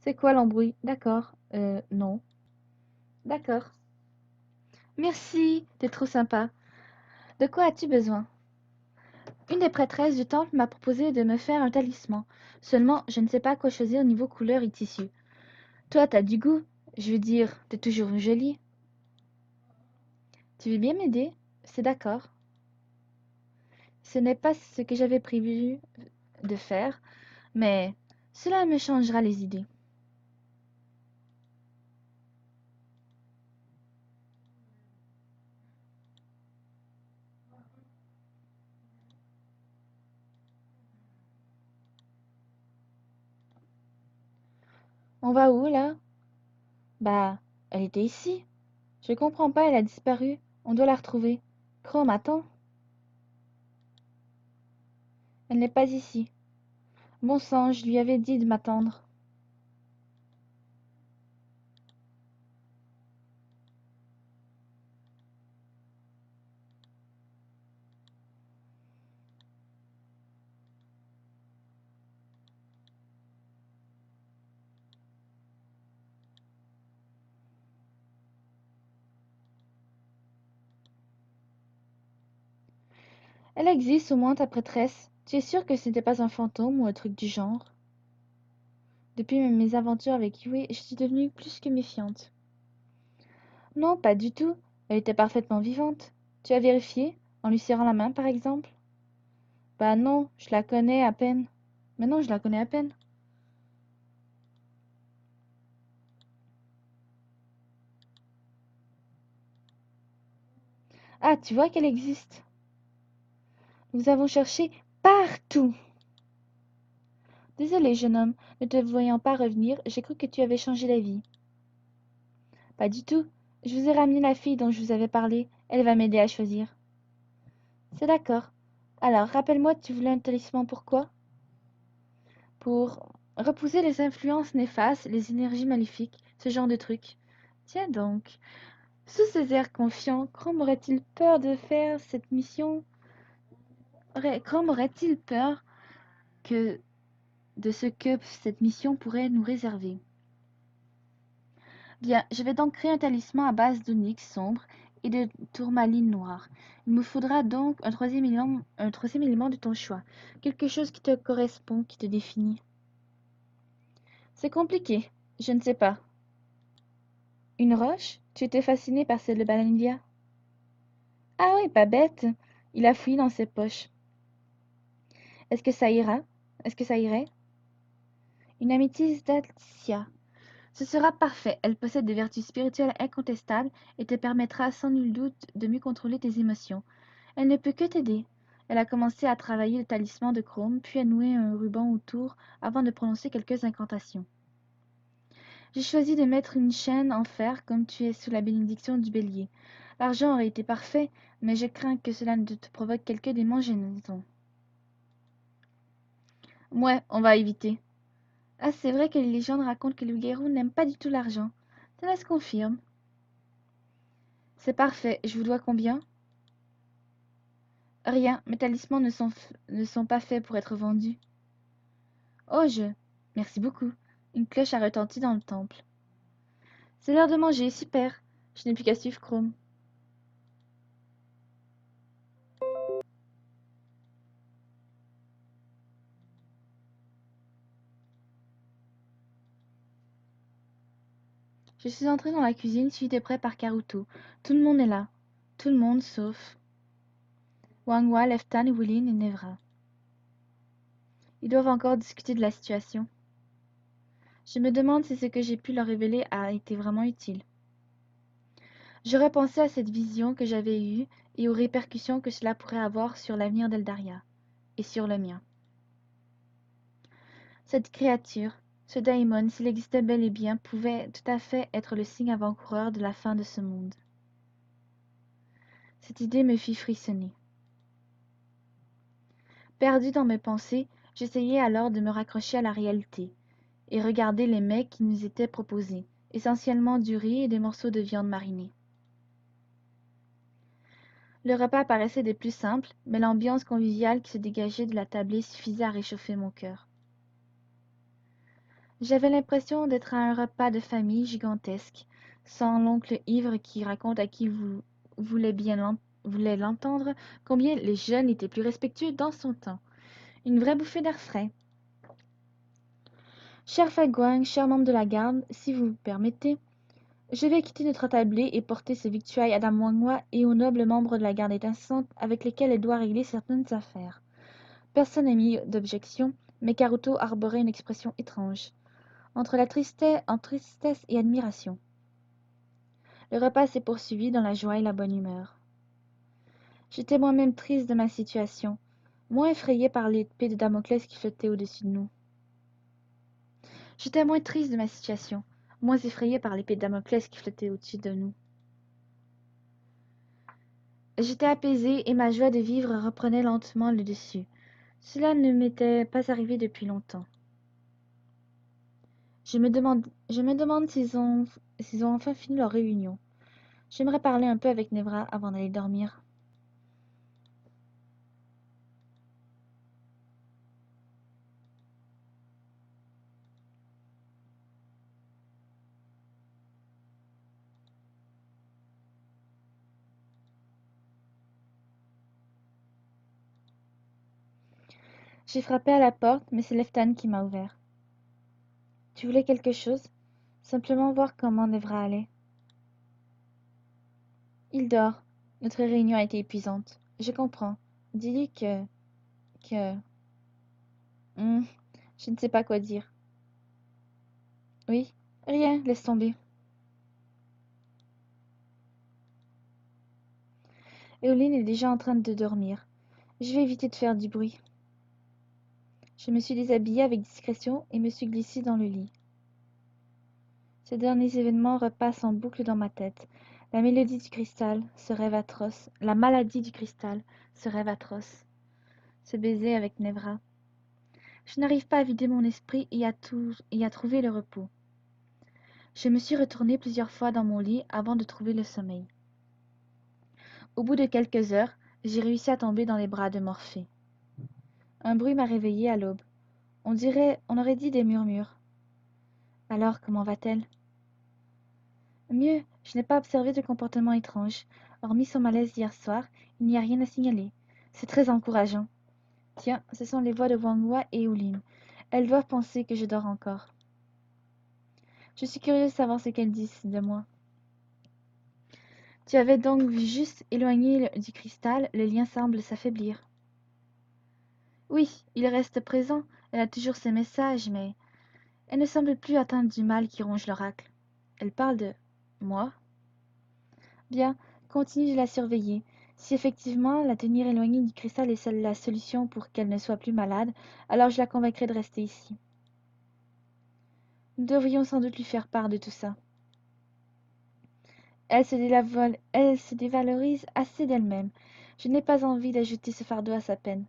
C'est quoi l'embrouille? D'accord. Non. D'accord. Merci, t'es trop sympa. De quoi as-tu besoin? Une des prêtresses du temple m'a proposé de me faire un talisman. Seulement, je ne sais pas quoi choisir niveau couleur et tissu. Toi, t'as du goût. Je veux dire, t'es toujours jolie. Tu veux bien m'aider? C'est d'accord. Ce n'est pas ce que j'avais prévu de faire, mais cela me changera les idées. On va où, là? Bah, elle était ici. Je comprends pas, elle a disparu. On doit la retrouver. Chrome, attends. Elle n'est pas ici. Bon sang, je lui avais dit de m'attendre. Elle existe au moins ta prêtresse. Tu es sûr que ce n'était pas un fantôme ou un truc du genre? Depuis mes aventures avec Yue, je suis devenue plus que méfiante. Non, pas du tout. Elle était parfaitement vivante. Tu as vérifié? En lui serrant la main, par exemple? Bah non, je la connais à peine. Mais non, je la connais à peine. Ah, tu vois qu'elle existe. Nous avons cherché partout. Désolé, jeune homme, ne te voyant pas revenir, j'ai cru que tu avais changé d'avis. Pas du tout. Je vous ai ramené la fille dont je vous avais parlé. Elle va m'aider à choisir. C'est d'accord. Alors, rappelle-moi, tu voulais un talisman pourquoi? Pour repousser les influences néfastes, les énergies maléfiques, ce genre de truc. Tiens donc. Sous ces airs confiants, Chrome aurait-il peur de faire cette mission? Chrome aurait-il peur que de ce que cette mission pourrait nous réserver? Bien, je vais donc créer un talisman à base d'onyx sombre et de tourmaline noire. Il me faudra donc un troisième élément de ton choix. Quelque chose qui te correspond, qui te définit. C'est compliqué. Je ne sais pas. Une roche? Tu étais fasciné par celle de Balenvia? Ah oui, pas bête. Il a fouillé dans ses poches. Est-ce que ça ira? Est-ce que ça irait? Une améthyste d'Alcia. Ce sera parfait. Elle possède des vertus spirituelles incontestables et te permettra sans nul doute de mieux contrôler tes émotions. Elle ne peut que t'aider. Elle a commencé à travailler le talisman de Chrome, puis à nouer un ruban autour avant de prononcer quelques incantations. J'ai choisi de mettre une chaîne en fer comme tu es sous la bénédiction du bélier. L'argent aurait été parfait, mais je crains que cela ne te provoque quelque démangeaison. Ouais, on va éviter. Ah, c'est vrai que les légendes racontent que le loup-garou n'aime pas du tout l'argent. Cela se confirme. C'est parfait. Je vous dois combien? Rien. Mes talismans ne sont pas faits pour être vendus. Oh, Merci beaucoup. Une cloche a retenti dans le temple. C'est l'heure de manger. Super. Je n'ai plus qu'à suivre Chrome. Je suis entrée dans la cuisine, suivie de près par Karuto. Tout le monde est là. Tout le monde sauf Wangwa, Leftan, Wulin et Nevra. Ils doivent encore discuter de la situation. Je me demande si ce que j'ai pu leur révéler a été vraiment utile. Je repensais à cette vision que j'avais eue et aux répercussions que cela pourrait avoir sur l'avenir d'Eldaria, et sur le mien. Cette créature, ce daimon, s'il existait bel et bien, pouvait tout à fait être le signe avant-coureur de la fin de ce monde. Cette idée me fit frissonner. Perdu dans mes pensées, j'essayai alors de me raccrocher à la réalité, et regarder les mets qui nous étaient proposés, essentiellement du riz et des morceaux de viande marinée. Le repas paraissait des plus simples, mais l'ambiance conviviale qui se dégageait de la tablée suffisait à réchauffer mon cœur. J'avais l'impression d'être à un repas de famille gigantesque, sans l'oncle ivre qui raconte à qui voulait l'entendre combien les jeunes étaient plus respectueux dans son temps. Une vraie bouffée d'air frais. Cher Fagouin, cher membre de la garde, si vous me permettez, je vais quitter notre tablée et porter ces victuailles à Dame Wangwa et aux nobles membres de la garde étincelante avec lesquels elle doit régler certaines affaires. Personne n'émit d'objection, mais Karuto arborait une expression étrange, en tristesse et admiration. Le repas s'est poursuivi dans la joie et la bonne humeur. J'étais moi-même triste de ma situation, moins effrayée par l'épée de Damoclès qui flottait au-dessus de nous. J'étais moins triste de ma situation, moins effrayée par l'épée de Damoclès qui flottait au-dessus de nous. J'étais apaisée et ma joie de vivre reprenait lentement le dessus. Cela ne m'était pas arrivé depuis longtemps. Je me demande s'ils ont enfin fini leur réunion. J'aimerais parler un peu avec Nevra avant d'aller dormir. J'ai frappé à la porte, mais c'est Leftan qui m'a ouvert. Tu voulais quelque chose? Simplement voir comment Nevra allait. Il dort. Notre réunion a été épuisante. Je comprends. Dis-lui que... Hmm, je ne sais pas quoi dire. Oui? Rien, laisse tomber. Éoline est déjà en train de dormir. Je vais éviter de faire du bruit. Je me suis déshabillée avec discrétion et me suis glissée dans le lit. Ces derniers événements repassent en boucle dans ma tête. La mélodie du cristal, ce rêve atroce. La maladie du cristal, ce rêve atroce. Ce baiser avec Nevra. Je n'arrive pas à vider mon esprit et à trouver le repos. Je me suis retournée plusieurs fois dans mon lit avant de trouver le sommeil. Au bout de quelques heures, j'ai réussi à tomber dans les bras de Morphée. Un bruit m'a réveillée à l'aube. On aurait dit des murmures. Alors, comment va-t-elle? Mieux, je n'ai pas observé de comportement étrange. Hormis son malaise d'hier soir, il n'y a rien à signaler. C'est très encourageant. Tiens, ce sont les voix de Wangwa et Ouline. Elles doivent penser que je dors encore. Je suis curieuse de savoir ce qu'elles disent de moi. Tu avais donc vu juste éloigné du cristal, le lien semble s'affaiblir. Oui, il reste présent, elle a toujours ses messages, mais elle ne semble plus atteinte du mal qui ronge l'oracle. Elle parle de moi. Bien, continue de la surveiller. Si effectivement la tenir éloignée du cristal est la solution pour qu'elle ne soit plus malade, alors je la convaincrai de rester ici. Nous devrions sans doute lui faire part de tout ça. Elle se dévalorise assez d'elle-même. Je n'ai pas envie d'ajouter ce fardeau à sa peine.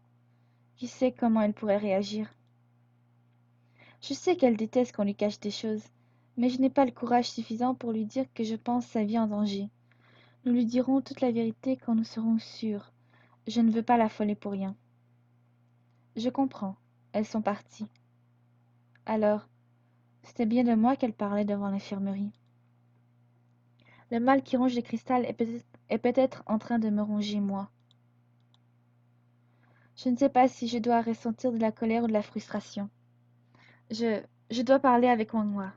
Qui sait comment elle pourrait réagir? Je sais qu'elle déteste qu'on lui cache des choses, mais je n'ai pas le courage suffisant pour lui dire que je pense sa vie en danger. Nous lui dirons toute la vérité quand nous serons sûrs. Je ne veux pas l'affoler pour rien. Je comprends. Elles sont parties. Alors, c'était bien de moi qu'elle parlait devant l'infirmerie. Le mal qui ronge les cristals est peut-être en train de me ronger, moi. Je ne sais pas si je dois ressentir de la colère ou de la frustration. Je, je dois parler avec Wang.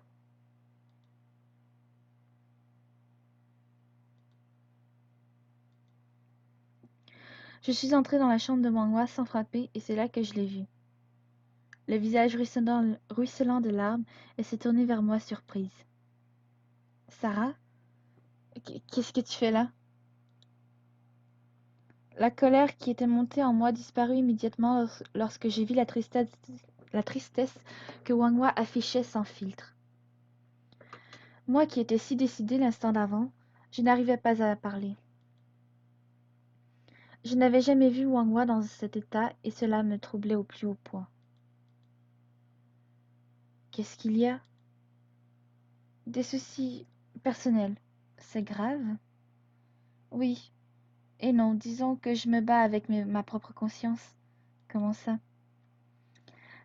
Je suis entrée dans la chambre de Wang sans frapper et c'est là que je l'ai vu. Le visage ruisselant de larmes, elle s'est tournée vers moi surprise. Sarah, qu'est-ce que tu fais là? La colère qui était montée en moi disparut immédiatement lorsque j'ai vu la tristesse que Wang affichait sans filtre. Moi qui étais si décidée l'instant d'avant, je n'arrivais pas à parler. Je n'avais jamais vu Wang dans cet état et cela me troublait au plus haut point. Qu'est-ce qu'il y a? Des soucis personnels. C'est grave? Oui. Et non, disons que je me bats avec ma propre conscience. Comment ça?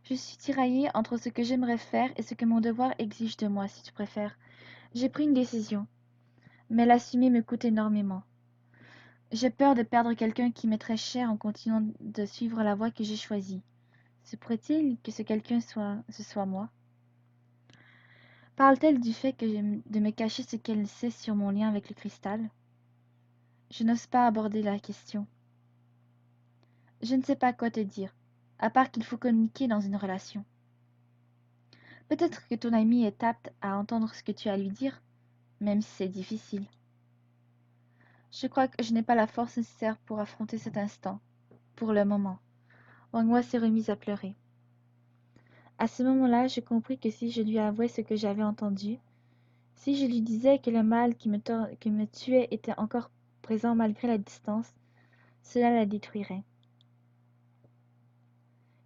Je suis tiraillée entre ce que j'aimerais faire et ce que mon devoir exige de moi, si tu préfères. J'ai pris une décision, mais l'assumer me coûte énormément. J'ai peur de perdre quelqu'un qui m'est très cher en continuant de suivre la voie que j'ai choisie. Se pourrait-il que ce quelqu'un ce soit moi? Parle-t-elle du fait de me cacher ce qu'elle sait sur mon lien avec le cristal? Je n'ose pas aborder la question. Je ne sais pas quoi te dire, à part qu'il faut communiquer dans une relation. Peut-être que ton ami est apte à entendre ce que tu as à lui dire, même si c'est difficile. Je crois que je n'ai pas la force nécessaire pour affronter cet instant, pour le moment. Wangwa s'est remise à pleurer. À ce moment-là, je compris que si je lui avouais ce que j'avais entendu, si je lui disais que le mal qui me tuait était encore présent malgré la distance, cela la détruirait.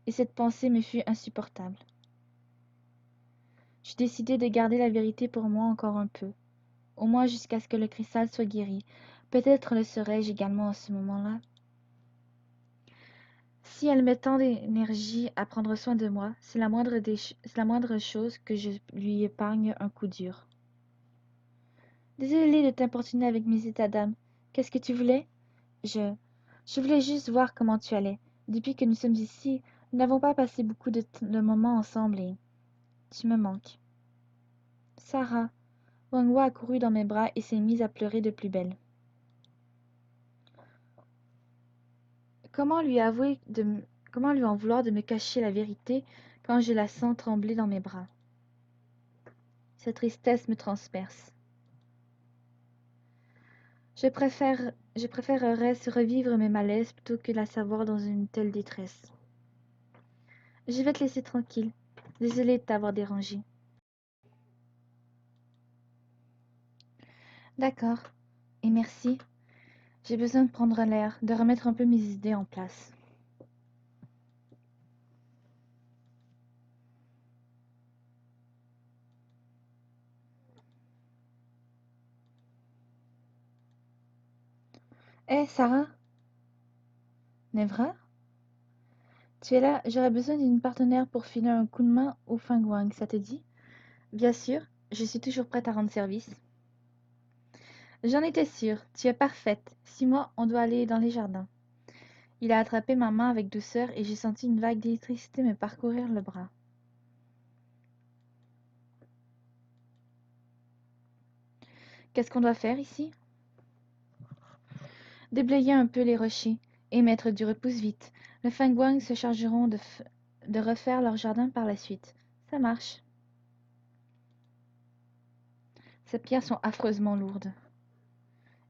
Et cette pensée me fut insupportable. Je décidai de garder la vérité pour moi encore un peu, au moins jusqu'à ce que le cristal soit guéri. Peut-être le serais-je également à ce moment-là. Si elle met tant d'énergie à prendre soin de moi, c'est la moindre chose que je lui épargne un coup dur. Désolée de t'importuner avec mes états d'âme. Qu'est-ce que tu voulais? Je... Je voulais juste voir comment tu allais. Depuis que nous sommes ici, nous n'avons pas passé beaucoup de moments ensemble et... Tu me manques. Sarah. Wangwa a couru dans mes bras et s'est mise à pleurer de plus belle. Comment lui avouer comment lui en vouloir de me cacher la vérité quand je la sens trembler dans mes bras? Cette tristesse me transperce. Je préférerais se revivre mes malaises plutôt que la savoir dans une telle détresse. Je vais te laisser tranquille. Désolée de t'avoir dérangé. D'accord. Et merci. J'ai besoin de prendre l'air, de remettre un peu mes idées en place. Hé, Sarah? Nevra? Tu es là? J'aurais besoin d'une partenaire pour filer un coup de main au Fingwang, ça te dit? Bien sûr, je suis toujours prête à rendre service. J'en étais sûre, tu es parfaite. 6 mois, on doit aller dans les jardins. Il a attrapé ma main avec douceur et j'ai senti une vague d'électricité me parcourir le bras. Qu'est-ce qu'on doit faire ici? Déblayer un peu les rochers et mettre du repousse-vite. Les Fenghuang se chargeront de refaire leur jardin par la suite. Ça marche. Ces pierres sont affreusement lourdes.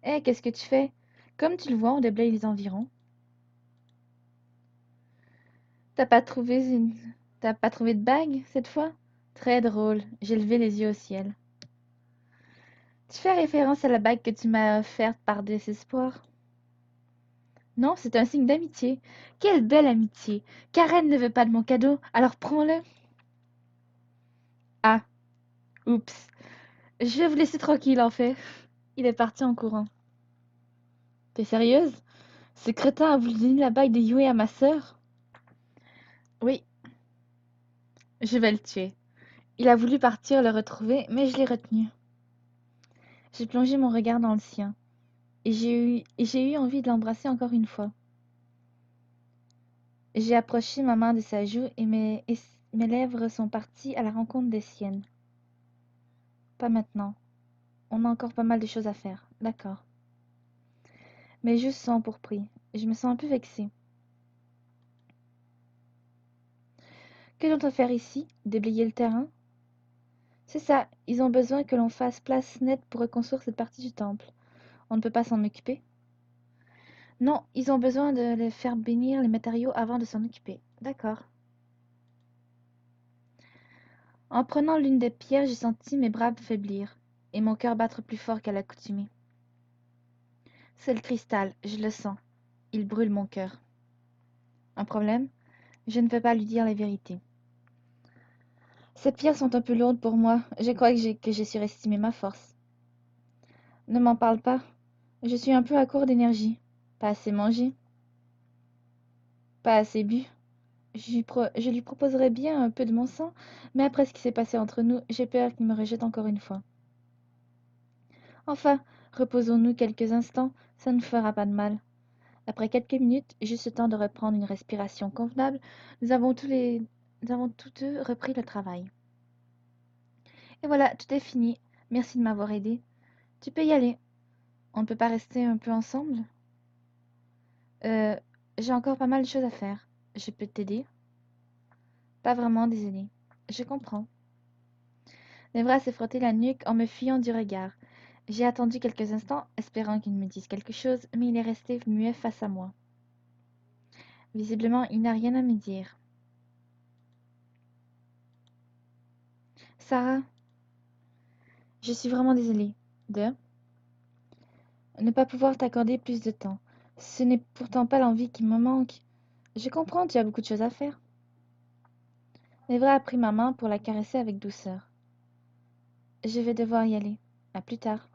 Hé, qu'est-ce que tu fais? Comme tu le vois, on déblaye les environs. T'as pas trouvé une... T'as pas trouvé de bague, cette fois? Très drôle. J'ai levé les yeux au ciel. Tu fais référence à la bague que tu m'as offerte par désespoir? Non, c'est un signe d'amitié. Quelle belle amitié! Karen ne veut pas de mon cadeau, alors prends-le. Ah, oups. Je vais vous laisser tranquille, en fait. Il est parti en courant. T'es sérieuse? Ce crétin a voulu donner la bague de Yue à ma sœur? Oui, je vais le tuer. Il a voulu partir le retrouver, mais je l'ai retenu. J'ai plongé mon regard dans le sien, et j'ai eu envie de l'embrasser encore une fois. J'ai approché ma main de sa joue et mes lèvres sont parties à la rencontre des siennes. Pas maintenant. On a encore pas mal de choses à faire. D'accord. Mes joues sont empourprées. Je me sens un peu vexée. Que doit-on faire ici? Déblayer le terrain? C'est ça. Ils ont besoin que l'on fasse place nette pour reconstruire cette partie du temple. On ne peut pas s'en occuper? Non, ils ont besoin de les faire bénir les matériaux avant de s'en occuper. D'accord. En prenant l'une des pierres, j'ai senti mes bras faiblir et mon cœur battre plus fort qu'à l'accoutumée. C'est le cristal, je le sens. Il brûle mon cœur. Un problème? Je ne peux pas lui dire la vérité. Ces pierres sont un peu lourdes pour moi. Je crois que j'ai surestimé ma force. Ne m'en parle pas. Je suis un peu à court d'énergie. Pas assez mangé, pas assez bu. Je lui proposerais bien un peu de mon sang, mais après ce qui s'est passé entre nous, j'ai peur qu'il me rejette encore une fois. Enfin, reposons-nous quelques instants, ça ne fera pas de mal. Après quelques minutes, juste le temps de reprendre une respiration convenable, nous avons tous deux repris le travail. Et voilà, tout est fini. Merci de m'avoir aidé. Tu peux y aller. On ne peut pas rester un peu ensemble? Euh, j'ai encore pas mal de choses à faire. Je peux t'aider? Pas vraiment, désolé. Je comprends. Nevra s'est frotté la nuque en me fuyant du regard. J'ai attendu quelques instants, espérant qu'il me dise quelque chose, mais il est resté muet face à moi. Visiblement, il n'a rien à me dire. Sarah, je suis vraiment désolée. De ne pas pouvoir t'accorder plus de temps. Ce n'est pourtant pas l'envie qui me manque. Je comprends, tu as beaucoup de choses à faire. Nevra a pris ma main pour la caresser avec douceur. Je vais devoir y aller. À plus tard.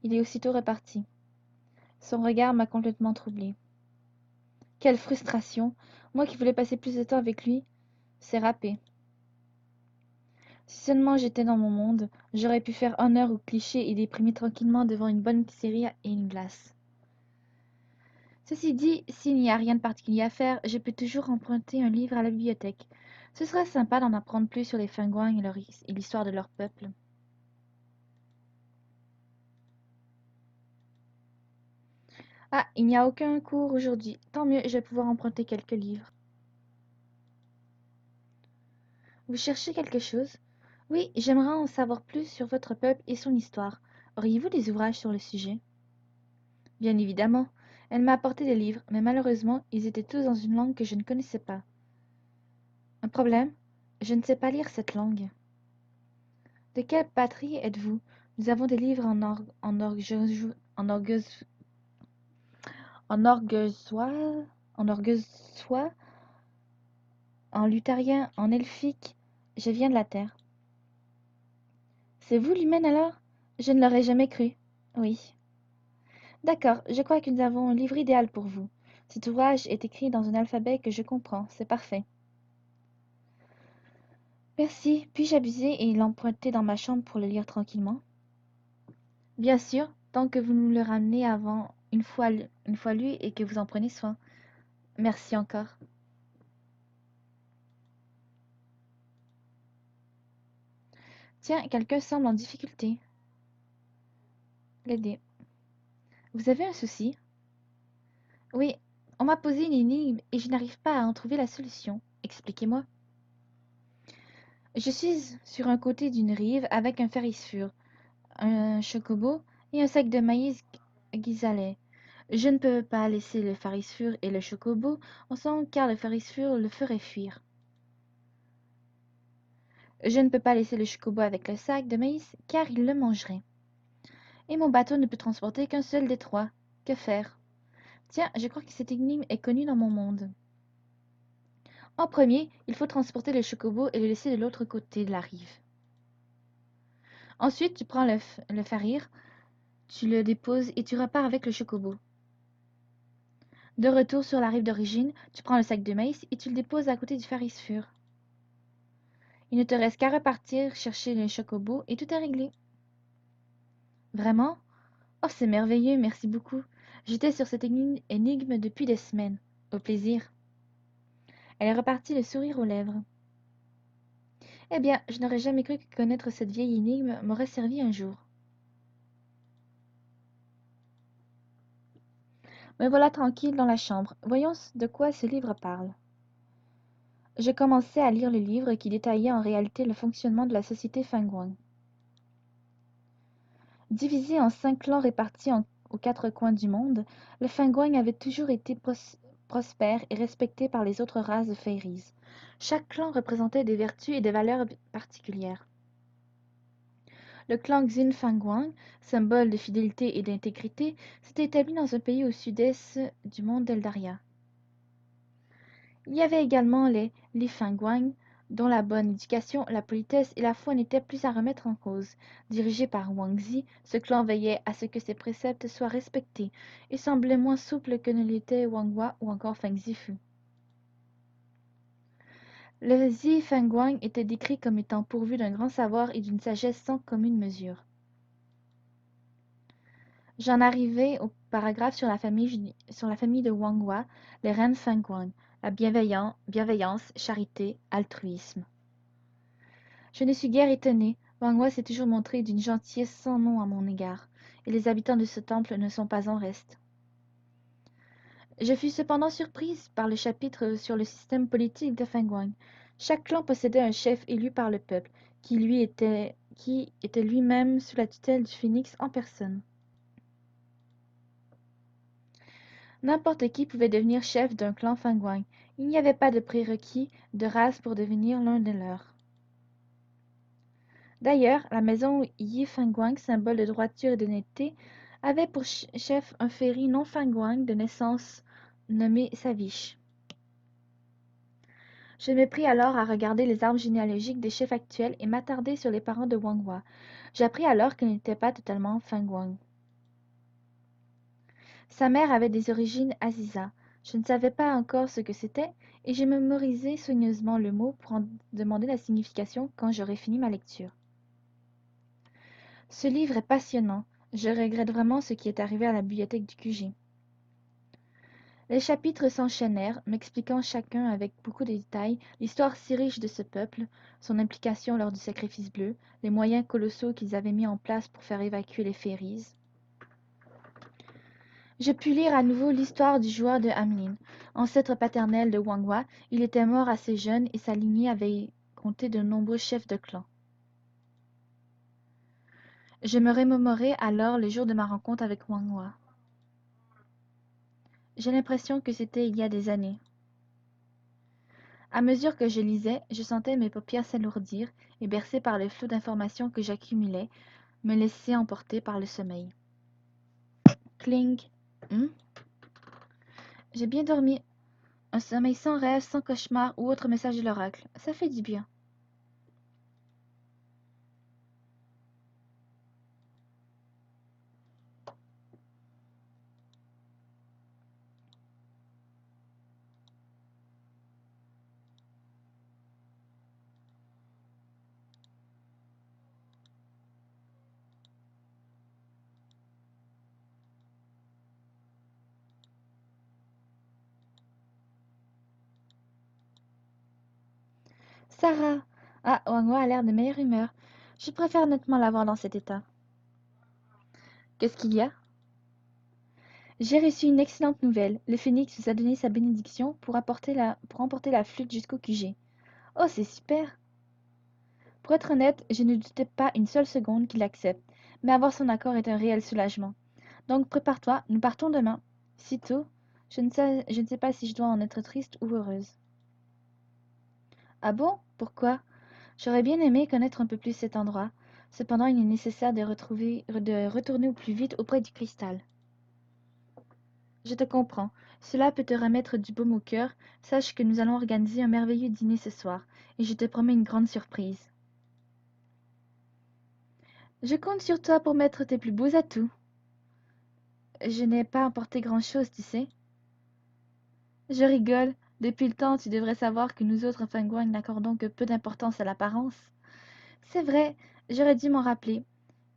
Il est aussitôt reparti. Son regard m'a complètement troublée. Quelle frustration! Moi qui voulais passer plus de temps avec lui, c'est râpé. Si seulement j'étais dans mon monde, j'aurais pu faire honneur aux clichés et déprimer tranquillement devant une bonne série et une glace. Ceci dit, s'il n'y a rien de particulier à faire, je peux toujours emprunter un livre à la bibliothèque. Ce serait sympa d'en apprendre plus sur les Fingouins et l'histoire de leur peuple. Ah, il n'y a aucun cours aujourd'hui. Tant mieux, je vais pouvoir emprunter quelques livres. Vous cherchez quelque chose? Oui, j'aimerais en savoir plus sur votre peuple et son histoire. Auriez-vous des ouvrages sur le sujet? Bien évidemment. Elle m'a apporté des livres, mais malheureusement, ils étaient tous dans une langue que je ne connaissais pas. Un problème? Je ne sais pas lire cette langue. De quelle patrie êtes-vous? Nous avons des livres en orguezois, en orguezois, en luthérien, en elfique. Je viens de la Terre. C'est vous l'humaine alors? Je ne l'aurais jamais cru. Oui. D'accord, je crois que nous avons un livre idéal pour vous. Cet ouvrage est écrit dans un alphabet que je comprends, c'est parfait. Merci, puis-je abuser et l'emprunter dans ma chambre pour le lire tranquillement? Bien sûr, tant que vous nous le ramenez avant une fois lu et que vous en prenez soin. Merci encore. Tiens, quelqu'un semble en difficulté. L'aider. Vous avez un souci? Oui, on m'a posé une énigme et je n'arrive pas à en trouver la solution. Expliquez-moi. Je suis sur un côté d'une rive avec un ferrisfure, un chocobo et un sac de maïs guisalet. Je ne peux pas laisser le ferrisfure et le chocobo ensemble car le ferrisfure le ferait fuir. Je ne peux pas laisser le chocobo avec le sac de maïs car il le mangerait. Et mon bateau ne peut transporter qu'un seul des trois. Que faire? Tiens, je crois que cette énigme est connue dans mon monde. En premier, il faut transporter le chocobo et le laisser de l'autre côté de la rive. Ensuite, tu prends le farir, tu le déposes et tu repars avec le chocobo. De retour sur la rive d'origine, tu prends le sac de maïs et tu le déposes à côté du farisfur. Il ne te reste qu'à repartir chercher le chocobo et tout est réglé. Vraiment? Oh, c'est merveilleux, merci beaucoup. J'étais sur cette énigme depuis des semaines. Au plaisir. Elle est repartie le sourire aux lèvres. Eh bien, je n'aurais jamais cru que connaître cette vieille énigme m'aurait servi un jour. Me voilà tranquille dans la chambre. Voyons de quoi ce livre parle. Je commençais à lire le livre qui détaillait en réalité le fonctionnement de la société Fenghuang. Divisé en 5 clans répartis aux 4 coins du monde, le Fenghuang avait toujours été prospère et respecté par les autres races de fairies. Chaque clan représentait des vertus et des valeurs particulières. Le clan Xin Fenghuang, symbole de fidélité et d'intégrité, s'était établi dans un pays au sud-est du monde d'Eldaria. Il y avait également les Li Fenghuang, dont la bonne éducation, la politesse et la foi n'étaient plus à remettre en cause. Dirigé par Wang Zi, ce clan veillait à ce que ses préceptes soient respectés et semblait moins souple que ne l'était Wang Hua ou encore Feng Zifu. Le Zi Fenghuang était décrit comme étant pourvu d'un grand savoir et d'une sagesse sans commune mesure. J'en arrivais au paragraphe sur la famille de Wang Hua, les reines Fenghuang, la bienveillance, charité, altruisme. Je ne suis guère étonnée, Wang Hua s'est toujours montré d'une gentillesse sans nom à mon égard, et les habitants de ce temple ne sont pas en reste. Je fus cependant surprise par le chapitre sur le système politique de Fenghuang. Chaque clan possédait un chef élu par le peuple, qui était lui-même sous la tutelle du phénix en personne. N'importe qui pouvait devenir chef d'un clan Fenghuang. Il n'y avait pas de prérequis de race pour devenir l'un des leurs. D'ailleurs, la maison Yi Fenghuang, symbole de droiture et d'honnêteté, avait pour chef un féri non Fenghuang de naissance nommé Savish. Je me pris alors à regarder les arbres généalogiques des chefs actuels et m'attarder sur les parents de Wang Hua. J'appris alors qu'il n'était pas totalement Fenghuang. Sa mère avait des origines Aziza. Je ne savais pas encore ce que c'était, et j'ai mémorisé soigneusement le mot pour en demander la signification quand j'aurais fini ma lecture. Ce livre est passionnant. Je regrette vraiment ce qui est arrivé à la bibliothèque du QG. Les chapitres s'enchaînèrent, m'expliquant chacun avec beaucoup de détails l'histoire si riche de ce peuple, son implication lors du sacrifice bleu, les moyens colossaux qu'ils avaient mis en place pour faire évacuer les fairies. Je pus lire à nouveau l'histoire du joueur de Hamelin. Ancêtre paternel de Wang Hua, il était mort assez jeune et sa lignée avait compté de nombreux chefs de clan. Je me remémorai alors le jour de ma rencontre avec Wang Hua. J'ai l'impression que c'était il y a des années. À mesure que je lisais, je sentais mes paupières s'alourdir et, bercé par le flot d'informations que j'accumulais, me laisser emporter par le sommeil. Cling. Hum? J'ai bien dormi. Un sommeil sans rêve, sans cauchemar ou autre message de l'oracle. Ça fait du bien. Sarah! Ah, Wang Hua a l'air de meilleure humeur. Je préfère nettement la voir dans cet état. Qu'est-ce qu'il y a? J'ai reçu une excellente nouvelle. Le phénix nous a donné sa bénédiction pour emporter la flûte jusqu'au QG. Oh, c'est super! Pour être honnête, je ne doutais pas une seule seconde qu'il accepte, mais avoir son accord est un réel soulagement. Donc prépare-toi, nous partons demain. Si tôt, je ne sais pas si je dois en être triste ou heureuse. Ah bon? Pourquoi? J'aurais bien aimé connaître un peu plus cet endroit. Cependant, il est nécessaire de retourner au plus vite auprès du cristal. Je te comprends. Cela peut te remettre du baume au cœur. Sache que nous allons organiser un merveilleux dîner ce soir, et je te promets une grande surprise. Je compte sur toi pour mettre tes plus beaux atouts. Je n'ai pas apporté grand-chose, tu sais. Je rigole. Depuis le temps, tu devrais savoir que nous autres pingouins n'accordons que peu d'importance à l'apparence. C'est vrai, j'aurais dû m'en rappeler.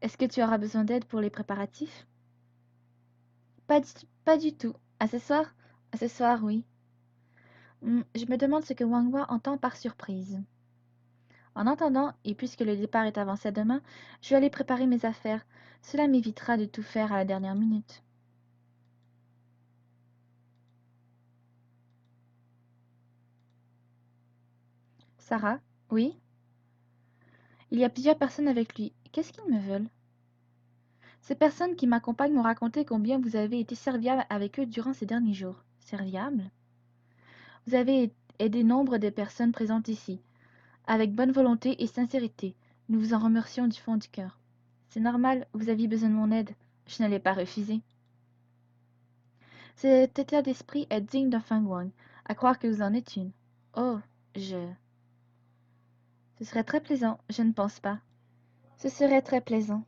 Est-ce que tu auras besoin d'aide pour les préparatifs? Pas du tout. À ce soir? À ce soir, oui. Je me demande ce que Wangwa entend par surprise. En attendant, et puisque le départ est avancé à demain, je vais aller préparer mes affaires. Cela m'évitera de tout faire à la dernière minute. Sarah? Oui? Il y a plusieurs personnes avec lui. Qu'est-ce qu'ils me veulent? Ces personnes qui m'accompagnent m'ont raconté combien vous avez été serviable avec eux durant ces derniers jours. Serviable? Vous avez aidé nombre de personnes présentes ici, avec bonne volonté et sincérité. Nous vous en remercions du fond du cœur. C'est normal, vous aviez besoin de mon aide. Je ne l'ai pas refusé. Cet état d'esprit est digne d'un Fenghuang, à croire que vous en êtes une. Oh, je... Ce serait très plaisant, je ne pense pas. Ce serait très plaisant.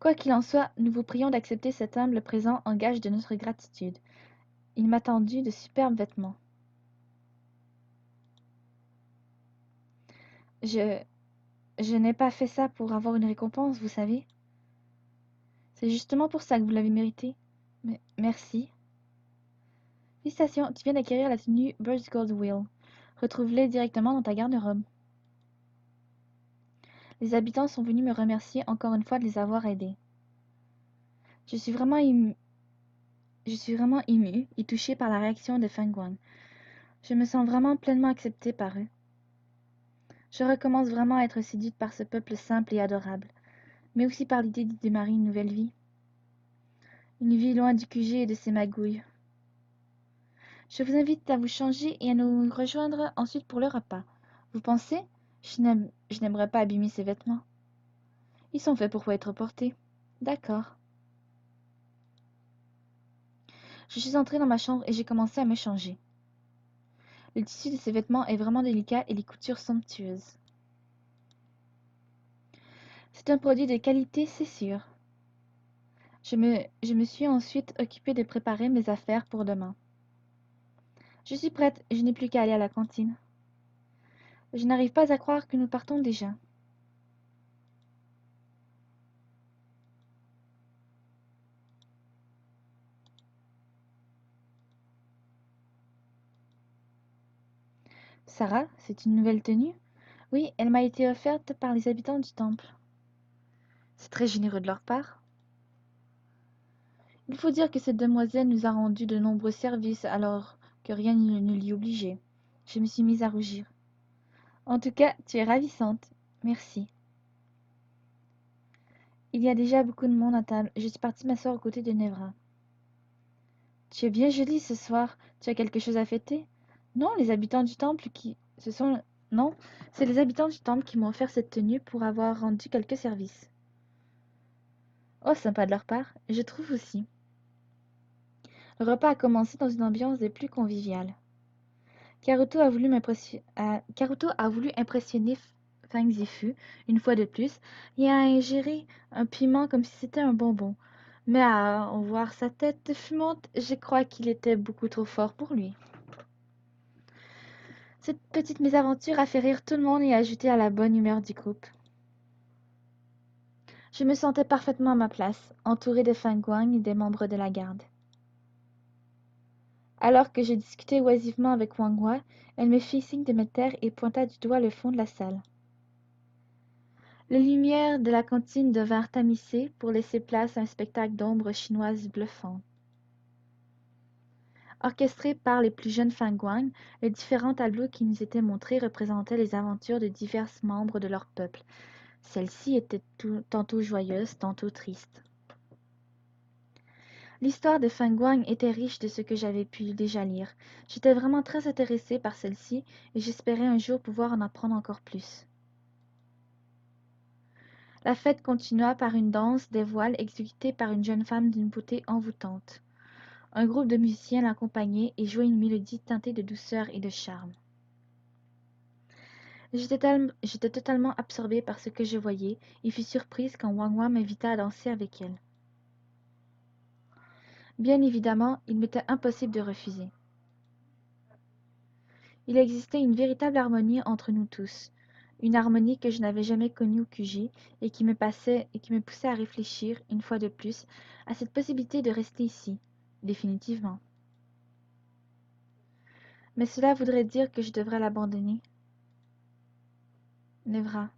Quoi qu'il en soit, nous vous prions d'accepter cet humble présent en gage de notre gratitude. Il m'a tendu de superbes vêtements. Je... Je n'ai pas fait ça pour avoir une récompense, vous savez. C'est justement pour ça que vous l'avez mérité. Mais merci. Félicitations, tu viens d'acquérir la tenue Bird's Gold Wheel. Retrouve-les directement dans ta garde-robe. Les habitants sont venus me remercier encore une fois de les avoir aidés. Je suis vraiment ému, je suis vraiment émue et touchée par la réaction de Fenghuang. Je me sens vraiment pleinement acceptée par eux. Je recommence vraiment à être séduite par ce peuple simple et adorable, mais aussi par l'idée d'y démarrer une nouvelle vie. Une vie loin du QG et de ses magouilles. Je vous invite à vous changer et à nous rejoindre ensuite pour le repas. Vous pensez? Je n'aimerais pas abîmer ces vêtements. Ils sont faits pour être portés. D'accord. Je suis entrée dans ma chambre et j'ai commencé à me changer. Le tissu de ces vêtements est vraiment délicat et les coutures somptueuses. C'est un produit de qualité, c'est sûr. Je me suis ensuite occupée de préparer mes affaires pour demain. Je suis prête, je n'ai plus qu'à aller à la cantine. Je n'arrive pas à croire que nous partons déjà. Sarah, c'est une nouvelle tenue? Oui, elle m'a été offerte par les habitants du temple. C'est très généreux de leur part. Il faut dire que cette demoiselle nous a rendu de nombreux services alors que rien ne l'y obligeait. Je me suis mise à rougir. En tout cas, tu es ravissante. Merci. Il y a déjà beaucoup de monde à table. Je suis partie m'asseoir aux côtés de Nevra. Tu es bien jolie ce soir. Tu as quelque chose à fêter? Non, les habitants du temple qui... Ce sont... Non, c'est les habitants du temple qui m'ont offert cette tenue pour avoir rendu quelques services. Oh, sympa de leur part. Je trouve aussi. Le repas a commencé dans une ambiance des plus conviviales. Karuto a voulu impressionner Fang Zifu une fois de plus et a ingéré un piment comme si c'était un bonbon. Mais à en voir sa tête fumante, je crois qu'il était beaucoup trop fort pour lui. Cette petite mésaventure a fait rire tout le monde et a ajouté à la bonne humeur du groupe. Je me sentais parfaitement à ma place, entourée de Fenghuang et des membres de la garde. Alors que je discutais oisivement avec Wang Hua, elle me fit signe de me taire et pointa du doigt le fond de la salle. Les lumières de la cantine devinrent tamisées pour laisser place à un spectacle d'ombres chinoises bluffantes. Orchestrés par les plus jeunes Fenghuang, les différents tableaux qui nous étaient montrés représentaient les aventures de divers membres de leur peuple. Celles-ci étaient tantôt joyeuses, tantôt tristes. L'histoire de Fenghuang était riche de ce que j'avais pu déjà lire. J'étais vraiment très intéressée par celle-ci et j'espérais un jour pouvoir en apprendre encore plus. La fête continua par une danse des voiles exécutée par une jeune femme d'une beauté envoûtante. Un groupe de musiciens l'accompagnait et jouait une mélodie teintée de douceur et de charme. J'étais totalement absorbée par ce que je voyais et fus surprise quand Wang Wang m'invita à danser avec elle. Bien évidemment, il m'était impossible de refuser. Il existait une véritable harmonie entre nous tous, une harmonie que je n'avais jamais connue au QG et qui me poussait à réfléchir, une fois de plus, à cette possibilité de rester ici, définitivement. Mais cela voudrait dire que je devrais l'abandonner. Nevra.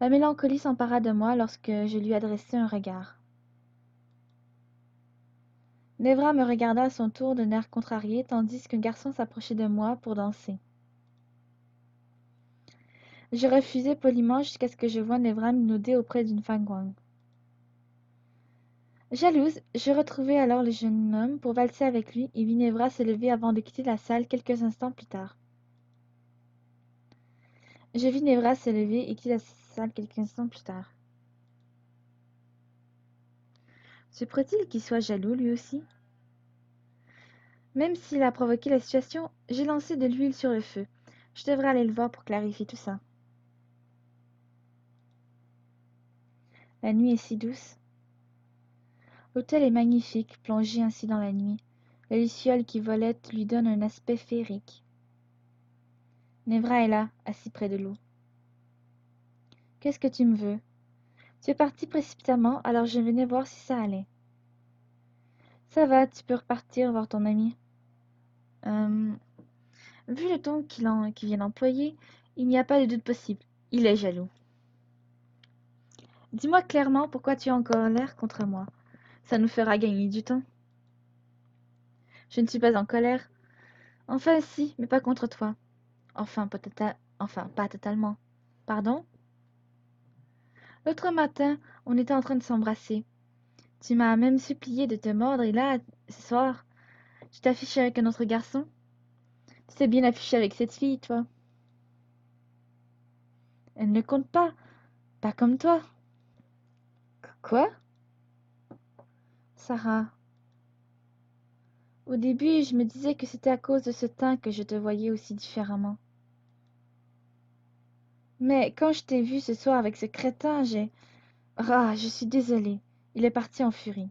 La mélancolie s'empara de moi lorsque je lui adressai un regard. Nevra me regarda à son tour d'un air contrarié tandis qu'un garçon s'approchait de moi pour danser. Je refusai poliment jusqu'à ce que je voie Nevra minauder auprès d'une Fangwang. Jalouse, je retrouvai alors le jeune homme pour valser avec lui et vis Nevra se lever avant de quitter la salle quelques instants plus tard. Je vis Nevra se lever et quitter la salle quelques instants plus tard. Se pourrait-il qu'il soit jaloux lui aussi? Même s'il a provoqué la situation, j'ai lancé de l'huile sur le feu. Je devrais aller le voir pour clarifier tout ça. La nuit est si douce. L'hôtel est magnifique, plongé ainsi dans la nuit. Les lucioles qui volettent lui donnent un aspect féerique. Nevra est là, assis près de l'eau. Qu'est-ce que tu me veux? Tu es parti précipitamment, alors je venais voir si ça allait. Ça va, tu peux repartir voir ton ami. Vu le ton qu'il vient d'employer, il n'y a pas de doute possible. Il est jaloux. Dis-moi clairement pourquoi tu es en colère contre moi. Ça nous fera gagner du temps. Je ne suis pas en colère. Enfin si, mais pas contre toi. Enfin, pas totalement. Pardon? L'autre matin, on était en train de s'embrasser. Tu m'as même supplié de te mordre et là, ce soir, tu t'affiches avec un autre garçon? Tu t'es bien affiché avec cette fille, toi. Elle ne compte pas. Pas comme toi. Quoi? Sarah. Au début, je me disais que c'était à cause de ce teint que je te voyais aussi différemment. Mais quand je t'ai vu ce soir avec ce crétin, Ah, je suis désolée. Il est parti en furie.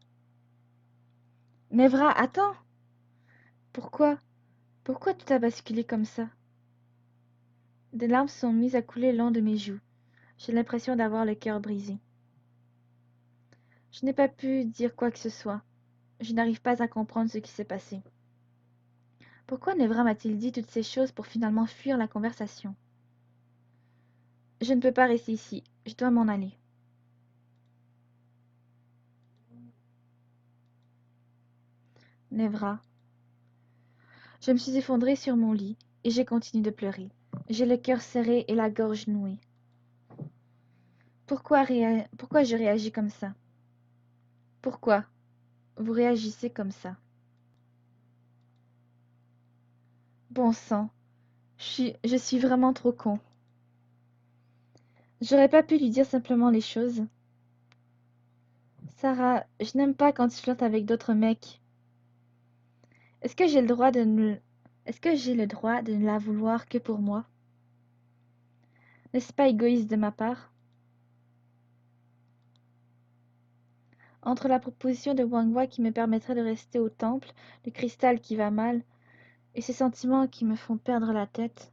Nevra, attends! Pourquoi? Pourquoi tout a basculé comme ça? Des larmes se sont mises à couler le long de mes joues. J'ai l'impression d'avoir le cœur brisé. Je n'ai pas pu dire quoi que ce soit. Je n'arrive pas à comprendre ce qui s'est passé. Pourquoi Nevra m'a-t-il dit toutes ces choses pour finalement fuir la conversation? Je ne peux pas rester ici. Je dois m'en aller. Nevra. Je me suis effondrée sur mon lit et j'ai continué de pleurer. J'ai le cœur serré et la gorge nouée. Pourquoi je réagis comme ça? Pourquoi vous réagissez comme ça? Bon sang, je suis vraiment trop con. J'aurais pas pu lui dire simplement les choses. Sarah, je n'aime pas quand tu flirtes avec d'autres mecs. Est-ce que j'ai le droit de ne... Est-ce que j'ai le droit de ne la vouloir que pour moi? N'est-ce pas égoïste de ma part? Entre la proposition de Wang Wei qui me permettrait de rester au temple, le cristal qui va mal, et ces sentiments qui me font perdre la tête,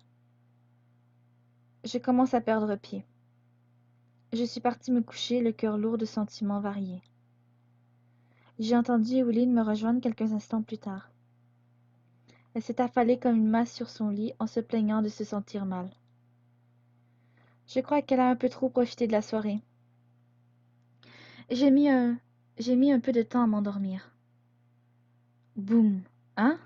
je commence à perdre pied. Je suis partie me coucher, le cœur lourd de sentiments variés. J'ai entendu Eweline me rejoindre quelques instants plus tard. Elle s'est affalée comme une masse sur son lit en se plaignant de se sentir mal. Je crois qu'elle a un peu trop profité de la soirée. J'ai mis un... J'ai mis un peu de temps à m'endormir. Boum! Hein?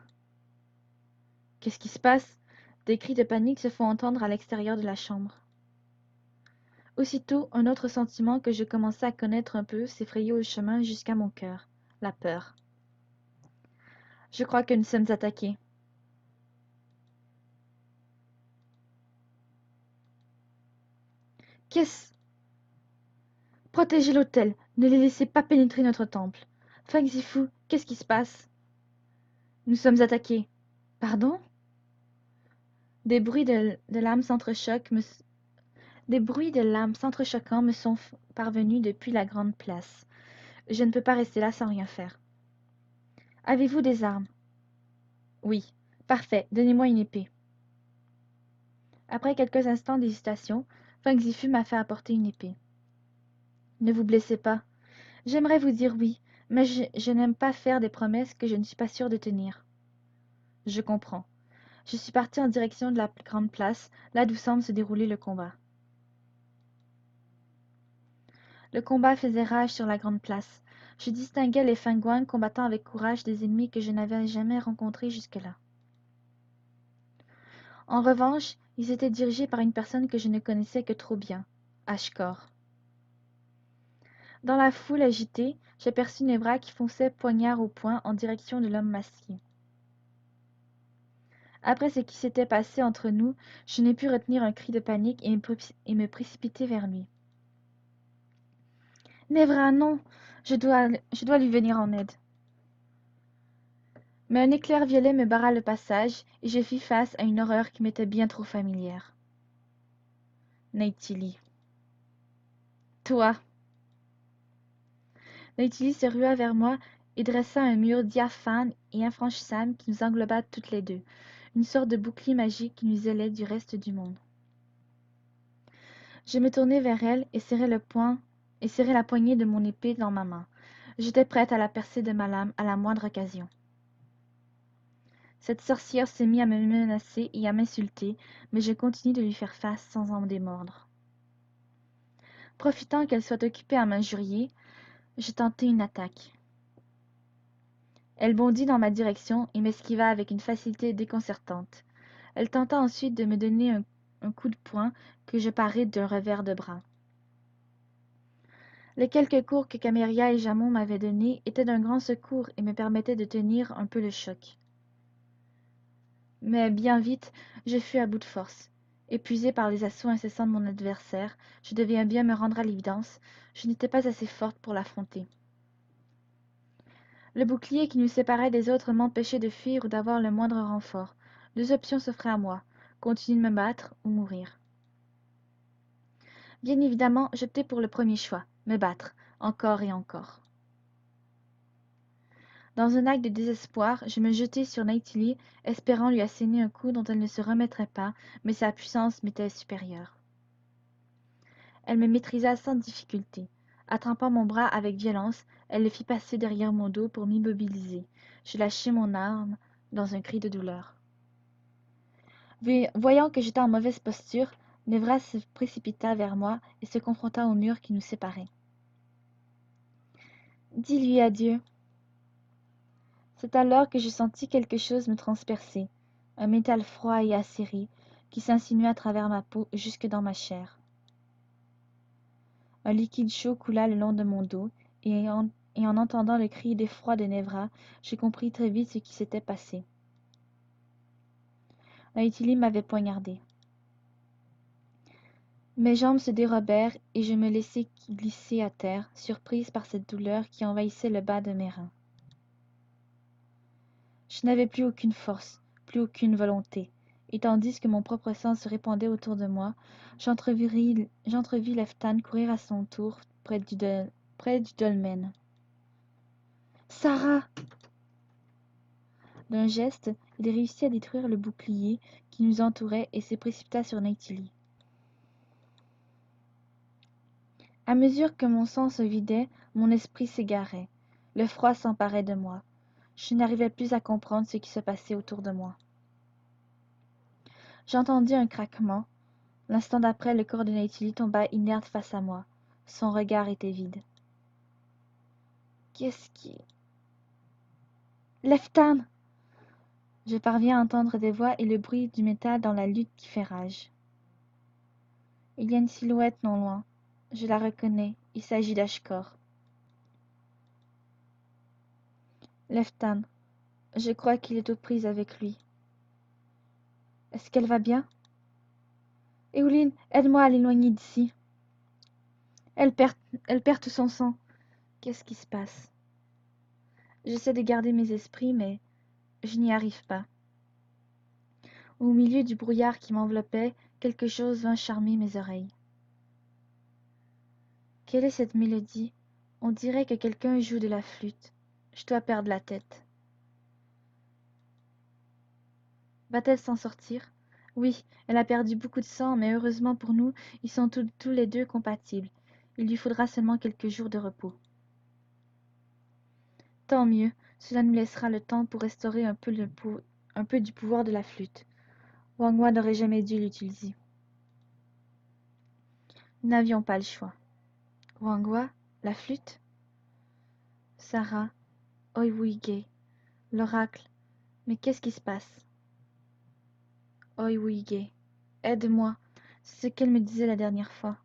Qu'est-ce qui se passe? Des cris de panique se font entendre à l'extérieur de la chambre. Aussitôt, un autre sentiment que je commençais à connaître un peu s'effrayait au chemin jusqu'à mon cœur. La peur. Je crois que nous sommes attaqués. Qu'est-ce? Protégez l'autel, ne les laissez pas pénétrer notre temple. Feng Zifu, qu'est-ce qui se passe? Nous sommes attaqués. Pardon? Des bruits de lames s'entrechoquent me, des bruits de lames s'entrechoquant me sont parvenus depuis la grande place. Je ne peux pas rester là sans rien faire. Avez-vous des armes? Oui. Parfait, donnez-moi une épée. Après quelques instants d'hésitation, Feng Zifu m'a fait apporter une épée. Ne vous blessez pas. J'aimerais vous dire oui, mais je n'aime pas faire des promesses que je ne suis pas sûre de tenir. Je comprends. Je suis partie en direction de la grande place, là d'où semble se dérouler le combat. Le combat faisait rage sur la grande place. Je distinguais les Fenghuang combattant avec courage des ennemis que je n'avais jamais rencontrés jusque-là. En revanche, ils étaient dirigés par une personne que je ne connaissais que trop bien, Ashkor. Dans la foule agitée, j'aperçus Nebra qui fonçait poignard au poing en direction de l'homme masqué. Après ce qui s'était passé entre nous, je n'ai pu retenir un cri de panique et me précipiter vers lui. Nebra, non! Je dois lui venir en aide. Mais un éclair violet me barra le passage, et je fis face à une horreur qui m'était bien trop familière. Neytili. Toi! Neytili se rua vers moi et dressa un mur diaphane et infranchissable qui nous engloba toutes les deux, une sorte de bouclier magique qui nous isolait du reste du monde. Je me tournai vers elle et serrai la poignée de mon épée dans ma main. J'étais prête à la percer de ma lame à la moindre occasion. Cette sorcière se mit à me menacer et à m'insulter, mais je continuai de lui faire face sans en démordre. Profitant qu'elle soit occupée à m'injurier, je tentai une attaque. Elle bondit dans ma direction et m'esquiva avec une facilité déconcertante. Elle tenta ensuite de me donner un coup de poing que je parai d'un revers de bras. Les quelques cours que Caméria et Jamon m'avaient donnés étaient d'un grand secours et me permettaient de tenir un peu le choc. Mais bien vite, je fus à bout de force. Épuisée par les assauts incessants de mon adversaire, je devais bien me rendre à l'évidence, je n'étais pas assez forte pour l'affronter. Le bouclier qui nous séparait des autres m'empêchait de fuir ou d'avoir le moindre renfort. Deux options s'offraient à moi, continuer de me battre ou mourir. Bien évidemment, j'optai pour le premier choix, me battre, encore et encore. Dans un acte de désespoir, je me jetai sur Neytili, espérant lui asséner un coup dont elle ne se remettrait pas, mais sa puissance m'était supérieure. Elle me maîtrisa sans difficulté. Attrapant mon bras avec violence, elle le fit passer derrière mon dos pour m'immobiliser. Je lâchai mon arme dans un cri de douleur. Voyant que j'étais en mauvaise posture, Nevra se précipita vers moi et se confronta au mur qui nous séparait. « Dis-lui adieu. » C'est alors que je sentis quelque chose me transpercer, un métal froid et acéré qui s'insinua à travers ma peau jusque dans ma chair. Un liquide chaud coula le long de mon dos, et en entendant le cri d'effroi de Nevra, je compris très vite ce qui s'était passé. Neytili m'avait poignardé. Mes jambes se dérobèrent et je me laissai glisser à terre, surprise par cette douleur qui envahissait le bas de mes reins. Je n'avais plus aucune force, plus aucune volonté, et tandis que mon propre sang se répandait autour de moi, j'entrevis Leftan courir à son tour près du dolmen. « Sarah !» D'un geste, il réussit à détruire le bouclier qui nous entourait et se précipita sur Neytili. À mesure que mon sang se vidait, mon esprit s'égarait. Le froid s'emparait de moi. Je n'arrivais plus à comprendre ce qui se passait autour de moi. J'entendis un craquement. L'instant d'après, le corps de Neytili tomba inerte face à moi. Son regard était vide. Qu'est-ce qui... Leftan! Je parviens à entendre des voix et le bruit du métal dans la lutte qui fait rage. Il y a une silhouette non loin. Je la reconnais. Il s'agit d'Ashkor. Leftan. Je crois qu'il est aux prises avec lui. Est-ce qu'elle va bien? Éoline, aide-moi à l'éloigner d'ici. Elle perd, elle perd tout son sang. Qu'est-ce qui se passe? J'essaie de garder mes esprits, mais je n'y arrive pas. Au milieu du brouillard qui m'enveloppait, quelque chose vint charmer mes oreilles. Quelle est cette mélodie? On dirait que quelqu'un joue de la flûte. Je dois perdre la tête. Va-t-elle s'en sortir? Oui, elle a perdu beaucoup de sang, mais heureusement pour nous, ils sont tous les deux compatibles. Il lui faudra seulement quelques jours de repos. Tant mieux, cela nous laissera le temps pour restaurer un peu du pouvoir de la flûte. Wang Wa n'aurait jamais dû l'utiliser. Nous n'avions pas le choix. Wang Wa, la flûte? Sarah, Oiwuige, l'oracle. Mais qu'est-ce qui se passe? Oiwuige, aide-moi. C'est ce qu'elle me disait la dernière fois.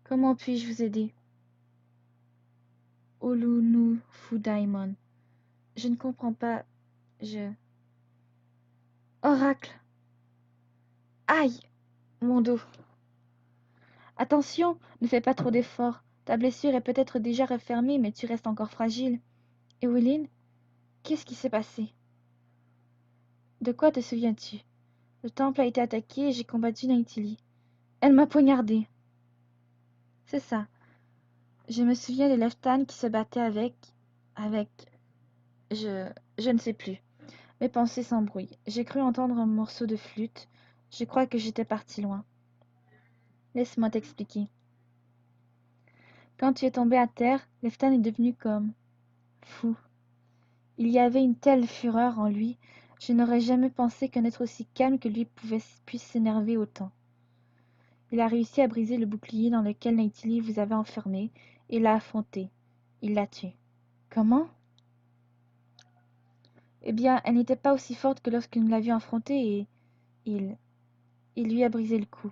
Comment puis-je vous aider? Olunu Fudaimon. Je ne comprends pas. Oracle! Aïe! Mon dos. Attention, ne fais pas trop d'efforts. Ta blessure est peut-être déjà refermée, mais tu restes encore fragile. Eweline, qu'est-ce qui s'est passé? De quoi te souviens-tu? Le temple a été attaqué et j'ai combattu Naitili. Elle m'a poignardé. C'est ça. Je me souviens de Leftan qui se battait avec... Je... je ne sais plus. Mes pensées s'embrouillent. J'ai cru entendre un morceau de flûte. Je crois que j'étais parti loin. Laisse-moi t'expliquer. Quand tu es tombé à terre, Leftan est devenu comme... fou. Il y avait une telle fureur en lui. Je n'aurais jamais pensé qu'un être aussi calme que lui puisse s'énerver autant. Il a réussi à briser le bouclier dans lequel Naitili vous avait enfermé et l'a affronté. Il l'a tué. Comment? Eh bien, elle n'était pas aussi forte que lorsque nous l'avions affrontée et il... il lui a brisé le cou.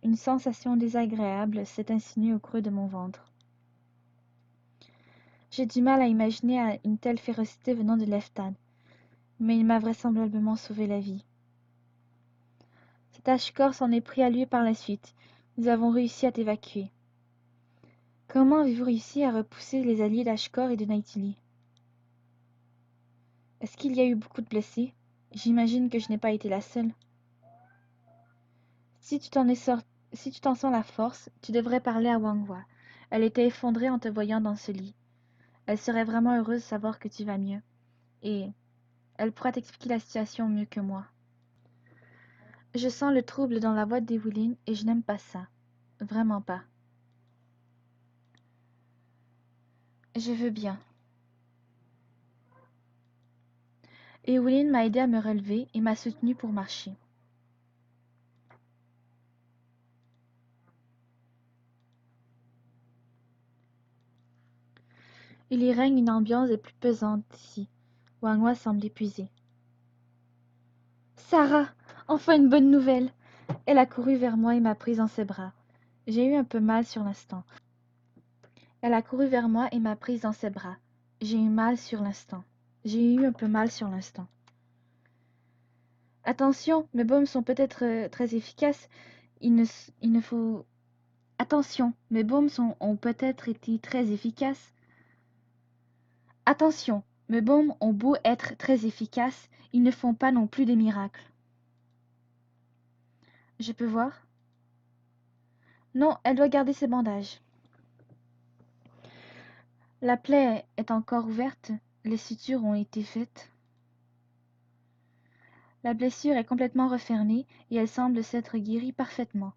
Une sensation désagréable s'est insinuée au creux de mon ventre. J'ai du mal à imaginer une telle férocité venant de Leftan, mais il m'a vraisemblablement sauvé la vie. Cet Ashkor s'en est pris à lui par la suite. Nous avons réussi à t'évacuer. Comment avez-vous réussi à repousser les alliés d'Ashkor et de Naitili? Est-ce qu'il y a eu beaucoup de blessés? J'imagine que je n'ai pas été la seule. Si tu t'en sens la force, tu devrais parler à Wang Wa. Elle était effondrée en te voyant dans ce lit. Elle serait vraiment heureuse de savoir que tu vas mieux. Et elle pourra t'expliquer la situation mieux que moi. Je sens le trouble dans la voix d'Ewelyn et je n'aime pas ça. Vraiment pas. Je veux bien. Evelyn m'a aidé à me relever et m'a soutenue pour marcher. Il y règne une ambiance des plus pesantes ici. Wang Wa semble épuisée. Sarah, enfin une bonne nouvelle. Elle a couru vers moi et m'a prise dans ses bras. J'ai eu un peu mal sur l'instant. Elle a couru vers moi et m'a prise dans ses bras. J'ai eu mal sur l'instant. J'ai eu un peu mal sur l'instant. Attention, mes baumes sont peut-être très efficaces. Il ne faut... Attention, mes baumes ont peut-être été très efficaces. Attention, mes baumes ont beau être très efficaces, ils ne font pas non plus des miracles. Je peux voir? Non, elle doit garder ses bandages. La plaie est encore ouverte, les sutures ont été faites. La blessure est complètement refermée et elle semble s'être guérie parfaitement.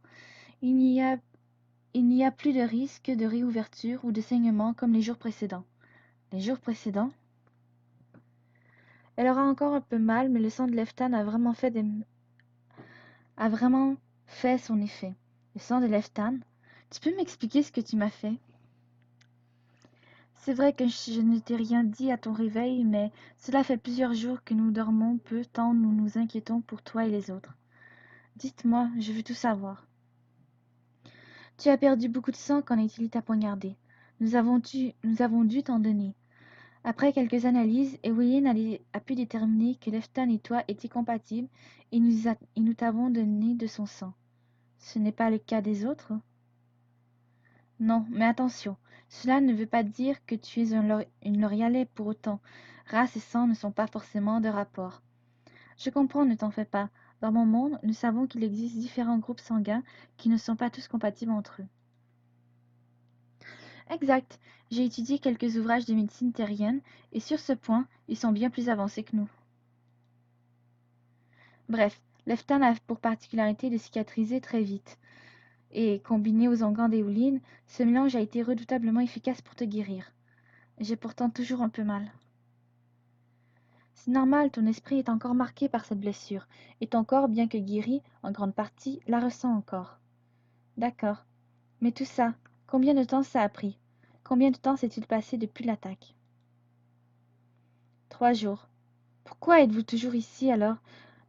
Il n'y a plus de risque de réouverture ou de saignement comme les jours précédents. Les jours précédents? Elle aura encore un peu mal, mais le sang de Leftan a vraiment fait son effet. Le sang de Leftan? Tu peux m'expliquer ce que tu m'as fait? C'est vrai que je ne t'ai rien dit à ton réveil, mais cela fait plusieurs jours que nous dormons peu tant nous nous inquiétons pour toi et les autres. Dites-moi, je veux tout savoir. Tu as perdu beaucoup de sang quand Nathalie t'a poignardé. Nous avons dû t'en donner. Après quelques analyses, Eweline a pu déterminer que Leftan et toi étiez compatibles et nous t'avons donné de son sang. Ce n'est pas le cas des autres? Non, mais attention, cela ne veut pas dire que tu es une Lorialais pour autant. Race et sang ne sont pas forcément de rapport. Je comprends, ne t'en fais pas. Dans mon monde, nous savons qu'il existe différents groupes sanguins qui ne sont pas tous compatibles entre eux. Exact. J'ai étudié quelques ouvrages de médecine terrienne, et sur ce point, ils sont bien plus avancés que nous. Bref, l'Eftan a pour particularité de cicatriser très vite. Et, combiné aux onguents d'Éoline, ce mélange a été redoutablement efficace pour te guérir. J'ai pourtant toujours un peu mal. C'est normal, ton esprit est encore marqué par cette blessure, et ton corps, bien que guéri, en grande partie, la ressent encore. D'accord. Mais tout ça, combien de temps ça a pris? Combien de temps s'est-il passé depuis l'attaque? 3 jours. Pourquoi êtes-vous toujours ici alors?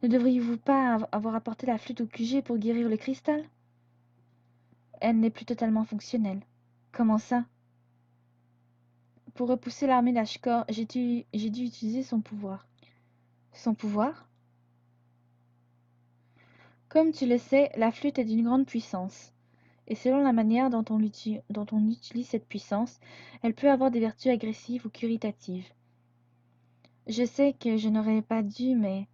Ne devriez-vous pas avoir apporté la flûte au QG pour guérir le cristal? Elle n'est plus totalement fonctionnelle. Comment ça? Pour repousser l'armée d'Ashkor, j'ai dû utiliser son pouvoir. Son pouvoir? Comme tu le sais, la flûte est d'une grande puissance. Et selon la manière dont on utilise cette puissance, elle peut avoir des vertus agressives ou curitatives. Je sais que je n'aurais pas dû, mais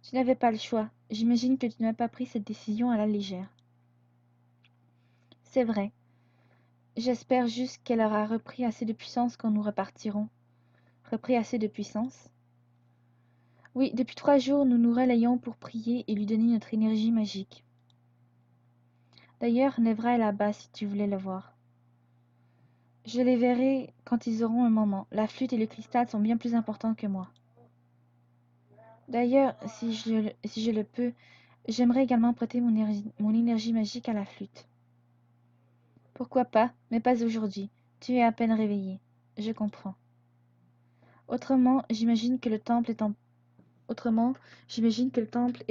tu n'avais pas le choix. J'imagine que tu n'as pas pris cette décision à la légère. C'est vrai. J'espère juste qu'elle aura repris assez de puissance quand nous repartirons. Repris assez de puissance? Oui, depuis 3 jours, nous nous relayons pour prier et lui donner notre énergie magique. D'ailleurs, Nevra est là-bas si tu voulais le voir. Je les verrai quand ils auront un moment. La flûte et le cristal sont bien plus importants que moi. D'ailleurs, si je le peux, j'aimerais également prêter mon énergie magique à la flûte. Pourquoi pas, mais pas aujourd'hui. Tu es à peine réveillé. Je comprends. Autrement, j'imagine que le temple est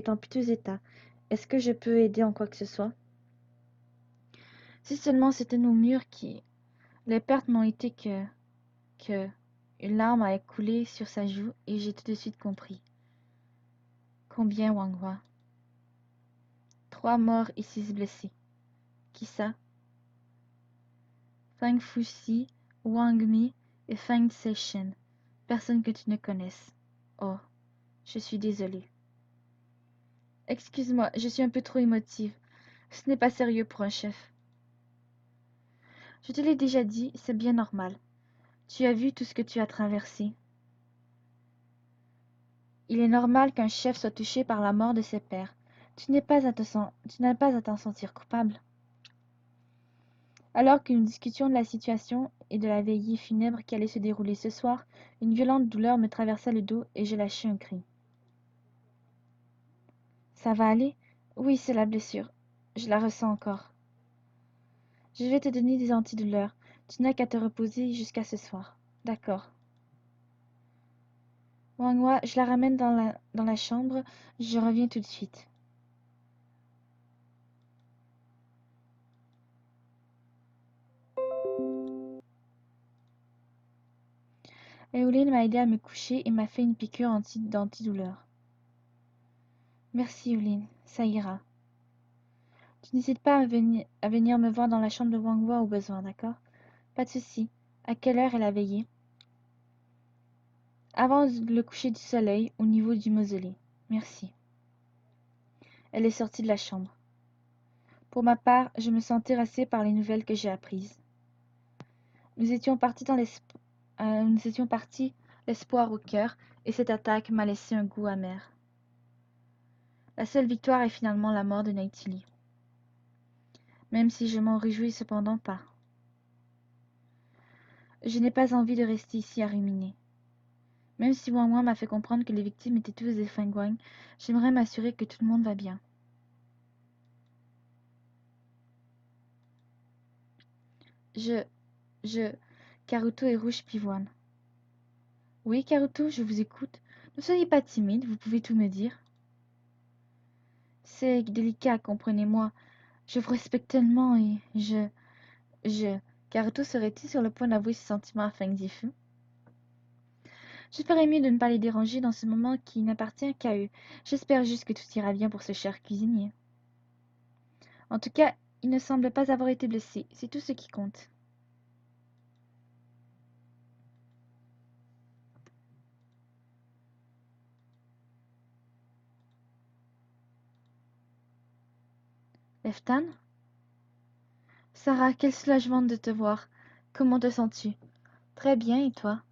en piteux état. Est-ce que je peux aider en quoi que ce soit? Si seulement c'était nos murs qui... Les pertes n'ont été que... Une larme a coulé sur sa joue et j'ai tout de suite compris. Combien, Wanghua? 3 morts et 6 blessés. Qui ça? Feng Fuxi, Wang Mi et Feng Zeshen. Personne que tu ne connaisses. Oh, je suis désolée. Excuse-moi, je suis un peu trop émotive. Ce n'est pas sérieux pour un chef. Je te l'ai déjà dit, c'est bien normal. Tu as vu tout ce que tu as traversé. Il est normal qu'un chef soit touché par la mort de ses pairs. Tu n'as pas à t'en sentir coupable. Alors que nous discutions de la situation et de la veillée funèbre qui allait se dérouler ce soir, une violente douleur me traversa le dos et je lâchai un cri. Ça va aller? Oui, c'est la blessure. Je la ressens encore. Je vais te donner des antidouleurs. Tu n'as qu'à te reposer jusqu'à ce soir. D'accord. Wanghua, je la ramène dans la chambre. Je reviens tout de suite. Eoline m'a aidé à me coucher et m'a fait une piqûre d'antidouleur. Merci, Eoline. Ça ira. Tu n'hésites pas à venir me voir dans la chambre de Wanghua au besoin, d'accord? Pas de souci. À quelle heure est la veillée? Avant le coucher du soleil, au niveau du mausolée. Merci. Elle est sortie de la chambre. Pour ma part, je me sens terrassée par les nouvelles que j'ai apprises. Nous étions partis l'espoir au cœur, et cette attaque m'a laissé un goût amer. La seule victoire est finalement la mort de Neytili. Même si je m'en réjouis cependant pas. Je n'ai pas envie de rester ici à ruminer. Même si Wang Wang m'a fait comprendre que les victimes étaient tous des Fenghuang, j'aimerais m'assurer que tout le monde va bien. Je... je... Karuto et Rouge pivoine. Oui, Karuto, je vous écoute. Ne soyez pas timide, vous pouvez tout me dire. C'est délicat, comprenez-moi. Je vous respecte tellement et je... Karuto serait-il sur le point d'avouer ses sentiments à Feng Zifu? Je ferais mieux de ne pas les déranger dans ce moment qui n'appartient qu'à eux. J'espère juste que tout ira bien pour ce cher cuisinier. En tout cas, Il ne semble pas avoir été blessé, c'est tout ce qui compte. Leftan? Sarah, quel soulagement de te voir. Comment te sens-tu? Très bien, et toi?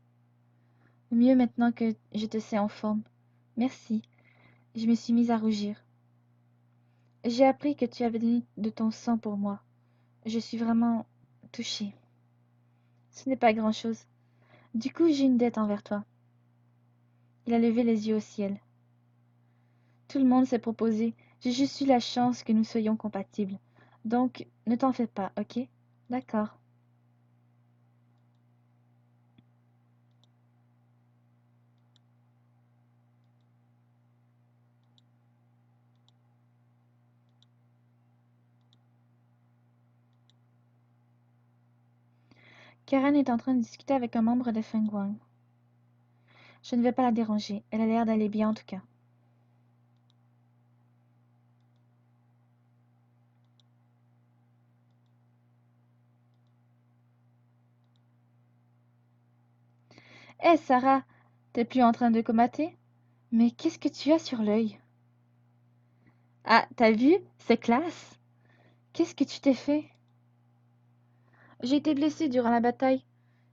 Mieux maintenant que je te sais en forme. Merci. Je me suis mise à rougir. J'ai appris que tu avais donné de ton sang pour moi. Je suis vraiment touchée. Ce n'est pas grand-chose. Du coup, j'ai une dette envers toi. Il a levé les yeux au ciel. Tout le monde s'est proposé. J'ai juste eu la chance que nous soyons compatibles. Donc, ne t'en fais pas, ok? D'accord. Karen est en train de discuter avec un membre de Fenghuang. Je ne vais pas la déranger. Elle a l'air d'aller bien en tout cas. Hé, Sarah, t'es plus en train de comater? Mais qu'est-ce que tu as sur l'œil? Ah, t'as vu? C'est classe. Qu'est-ce que tu t'es fait? J'ai été blessée durant la bataille.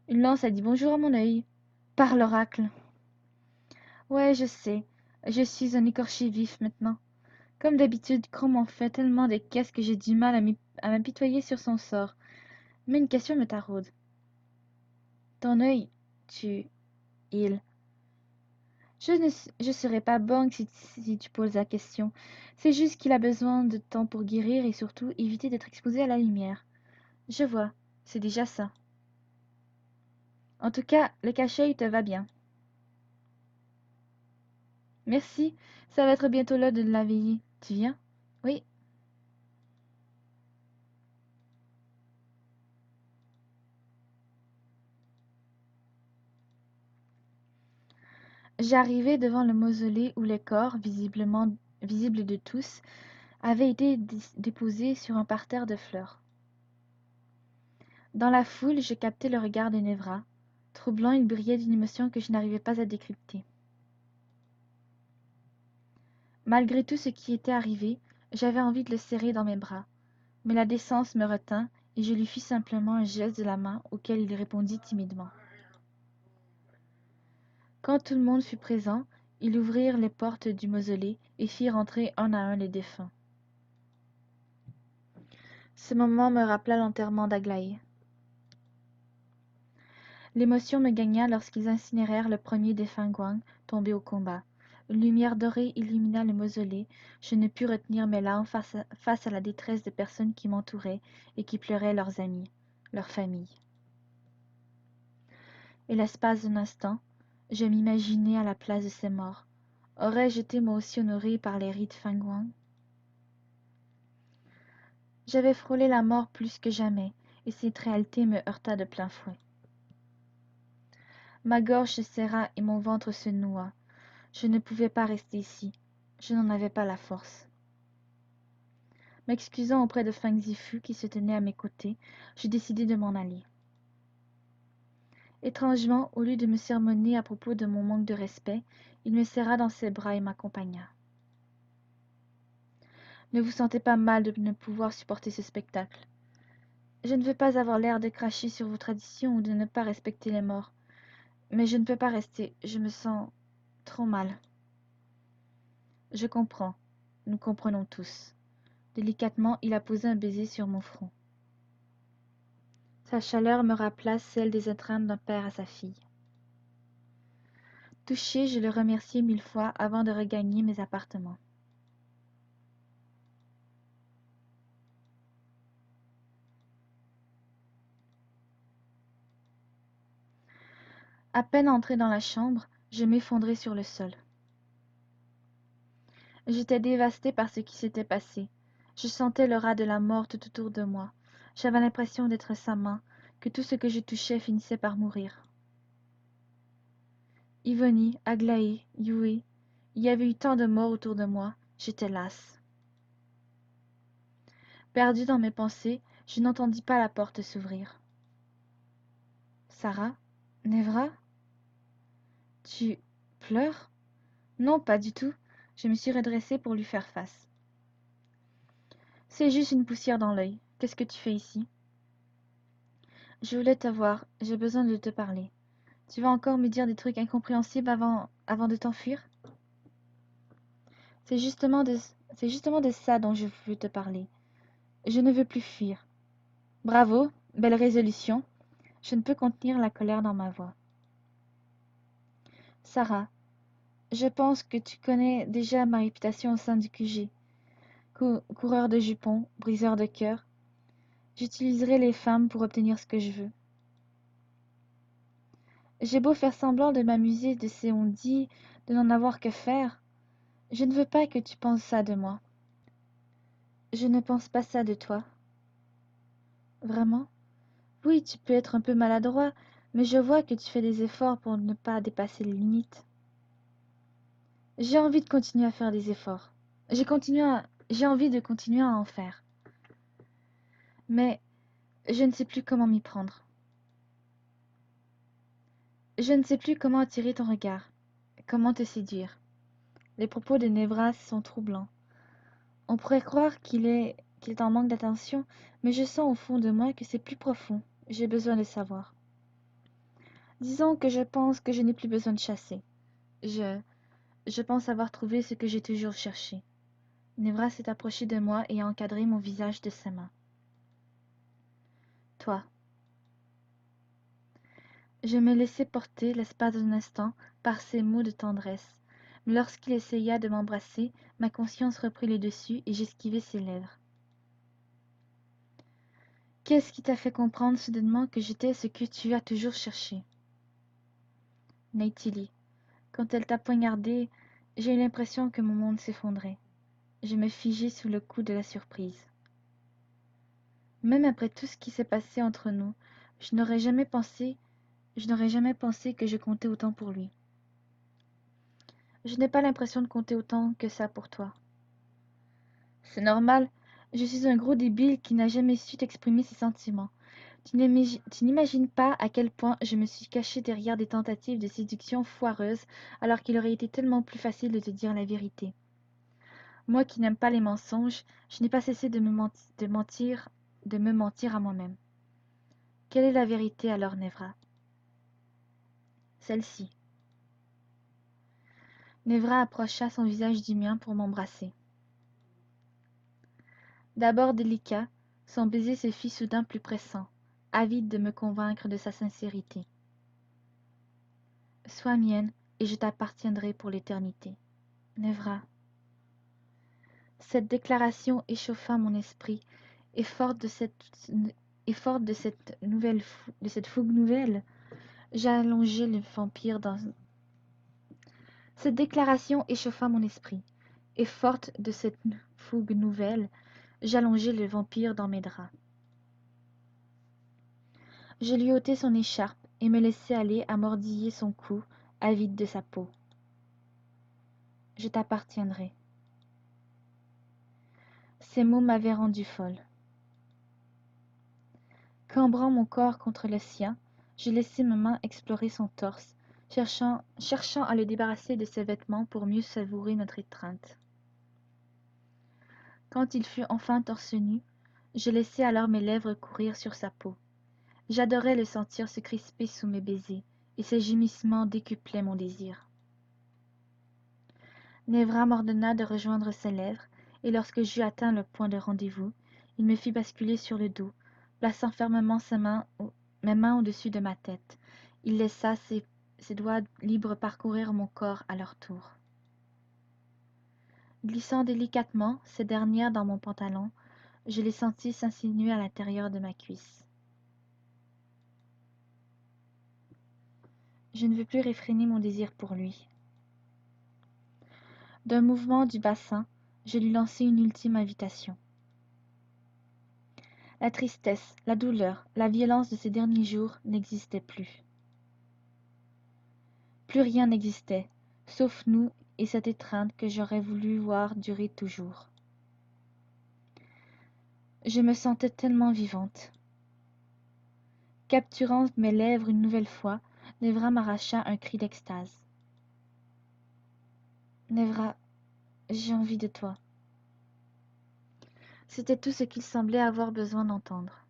Une lance a dit bonjour à mon œil. Par l'oracle. Ouais, je sais. Je suis un écorché vif maintenant. Comme d'habitude, Chrome m'en fait tellement des caisses que j'ai du mal à m'apitoyer sur son sort. Mais une question me taraude. Ton œil, tu... Il... Je serais pas bonne si tu poses la question. C'est juste qu'il a besoin de temps pour guérir et surtout éviter d'être exposé à la lumière. Je vois, c'est déjà ça. En tout cas, le cachet il te va bien. Merci, ça va être bientôt l'heure de la veillée. Tu viens? Oui. J'arrivai devant le mausolée où les corps, visiblement visibles de tous, avaient été déposés sur un parterre de fleurs. Dans la foule, je captai le regard de Nevra. Troublant, il brillait d'une émotion que je n'arrivais pas à décrypter. Malgré tout ce qui était arrivé, j'avais envie de le serrer dans mes bras. Mais la décence me retint, et je lui fis simplement un geste de la main auquel il répondit timidement. Quand tout le monde fut présent, ils ouvrirent les portes du mausolée et firent entrer un à un les défunts. Ce moment me rappela l'enterrement d'Aglaé. L'émotion me gagna lorsqu'ils incinérèrent le premier des Fenghuang tombé au combat. Une lumière dorée illumina le mausolée. Je ne pus retenir mes larmes face à la détresse des personnes qui m'entouraient et qui pleuraient leurs amis, leurs familles. Et l'espace d'un instant, je m'imaginais à la place de ces morts. Aurais-je été moi aussi honorée par les rites Fenghuang? J'avais frôlé la mort plus que jamais, et cette réalité me heurta de plein fouet. Ma gorge se serra et mon ventre se noua. Je ne pouvais pas rester ici. Je n'en avais pas la force. M'excusant auprès de Feng Zifu qui se tenait à mes côtés, je décidai de m'en aller. Étrangement, au lieu de me sermonner à propos de mon manque de respect, il me serra dans ses bras et m'accompagna. Ne vous sentez pas mal de ne pouvoir supporter ce spectacle. Je ne veux pas avoir l'air de cracher sur vos traditions ou de ne pas respecter les morts. Mais je ne peux pas rester, je me sens trop mal. Je comprends. Nous comprenons tous. Délicatement, il a posé un baiser sur mon front. Sa chaleur me rappela celle des étreintes d'un père à sa fille. Touché, je le remerciai 1000 fois avant de regagner mes appartements. À peine entré dans la chambre, je m'effondrai sur le sol. J'étais dévastée par ce qui s'était passé. Je sentais l'aura de la mort tout autour de moi. J'avais l'impression d'être sa main, que tout ce que je touchais finissait par mourir. Ivonie, Aglaé, Yue, il y avait eu tant de morts autour de moi, j'étais lasse. Perdu dans mes pensées, je n'entendis pas la porte s'ouvrir. Sarah? Nevra? Tu pleures? Non, pas du tout. Je me suis redressée pour lui faire face. C'est juste une poussière dans l'œil. Qu'est-ce que tu fais ici? Je voulais te voir. J'ai besoin de te parler. Tu vas encore me dire des trucs incompréhensibles avant de t'enfuir? C'est justement de, c'est justement de ça dont je veux te parler. Je ne veux plus fuir. Bravo, belle résolution. Je ne peux contenir la colère dans ma voix. Sarah, je pense que tu connais déjà ma réputation au sein du QG. Coureur de jupons, briseur de cœur. J'utiliserai les femmes pour obtenir ce que je veux. J'ai beau faire semblant de m'amuser de ces on-dit, de n'en avoir que faire. Je ne veux pas que tu penses ça de moi. Je ne pense pas ça de toi. Vraiment? Oui, tu peux être un peu maladroit, mais je vois que tu fais des efforts pour ne pas dépasser les limites. J'ai envie de continuer à faire des efforts. J'ai envie de continuer à en faire. Mais je ne sais plus comment m'y prendre. Je ne sais plus comment attirer ton regard, comment te séduire. Les propos de Nevra sont troublants. On pourrait croire qu'il est en manque d'attention, mais je sens au fond de moi que c'est plus profond. J'ai besoin de savoir. Disons que je pense que je n'ai plus besoin de chasser. Je, je pense avoir trouvé ce que j'ai toujours cherché. Nevra s'est approchée de moi et a encadré mon visage de ses mains. Toi. Je me laissai porter l'espace d'un instant par ces mots de tendresse, mais lorsqu'il essaya de m'embrasser, ma conscience reprit le dessus et j'esquivai ses lèvres. Qu'est-ce qui t'a fait comprendre soudainement que j'étais ce que tu as toujours cherché? Neytili, quand elle t'a poignardé, j'ai eu l'impression que mon monde s'effondrait. Je me figeai sous le coup de la surprise. Même après tout ce qui s'est passé entre nous, je n'aurais jamais pensé que je comptais autant pour lui. Je n'ai pas l'impression de compter autant que ça pour toi. C'est normal, je suis un gros débile qui n'a jamais su t'exprimer ses sentiments. Tu n'imagines pas à quel point je me suis cachée derrière des tentatives de séduction foireuses alors qu'il aurait été tellement plus facile de te dire la vérité. Moi qui n'aime pas les mensonges, je n'ai pas cessé de me mentir à moi-même. Quelle est la vérité alors, Nevra? Celle-ci. Nevra approcha son visage du mien pour m'embrasser. D'abord délicat, son baiser se fit soudain plus pressant, avide de me convaincre de sa sincérité. Sois mienne, et je t'appartiendrai pour l'éternité. Nevra. Cette déclaration échauffa mon esprit, et forte de cette fougue nouvelle, j'allongeai le vampire dans... Cette déclaration échauffa mon esprit, et forte de cette fougue nouvelle, j'allongeai le vampire dans mes draps. Je lui ôtai son écharpe et me laissai aller à mordiller son cou, avide de sa peau. Je t'appartiendrai. Ces mots m'avaient rendue folle. Cambrant mon corps contre le sien, je laissai ma main explorer son torse, cherchant à le débarrasser de ses vêtements pour mieux savourer notre étreinte. Quand il fut enfin torse nu, je laissai alors mes lèvres courir sur sa peau. J'adorais le sentir se crisper sous mes baisers, et ses gémissements décuplaient mon désir. Nevra m'ordonna de rejoindre ses lèvres, et lorsque j'eus atteint le point de rendez-vous, il me fit basculer sur le dos, plaçant fermement mes mains au-dessus de ma tête. Il laissa ses doigts libres parcourir mon corps à leur tour. Glissant délicatement ces dernières dans mon pantalon, je les sentis s'insinuer à l'intérieur de ma cuisse. Je ne veux plus réfréner mon désir pour lui. D'un mouvement du bassin, je lui lançai une ultime invitation. La tristesse, la douleur, la violence de ces derniers jours n'existaient plus. Plus rien n'existait, sauf nous et cette étreinte que j'aurais voulu voir durer toujours. Je me sentais tellement vivante. Capturant mes lèvres une nouvelle fois, Nevra m'arracha un cri d'extase. Nevra, j'ai envie de toi. C'était tout ce qu'il semblait avoir besoin d'entendre.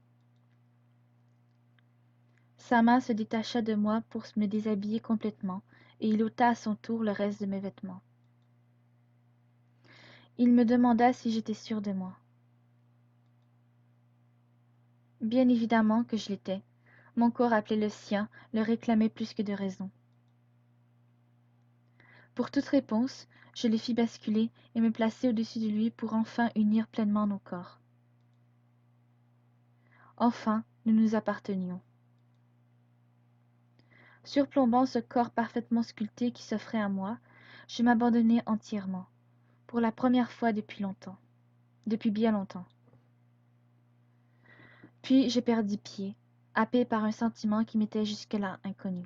Sa main se détacha de moi pour me déshabiller complètement, et il ôta à son tour le reste de mes vêtements. Il me demanda si j'étais sûre de moi. Bien évidemment que je l'étais. Mon corps appelait le sien, le réclamait plus que de raison. Pour toute réponse, je le fis basculer et me placer au-dessus de lui pour enfin unir pleinement nos corps. Enfin, nous nous appartenions. Surplombant ce corps parfaitement sculpté qui s'offrait à moi, je m'abandonnai entièrement, pour la première fois depuis bien longtemps. Puis je perdis pied, happé par un sentiment qui m'était jusque-là inconnu.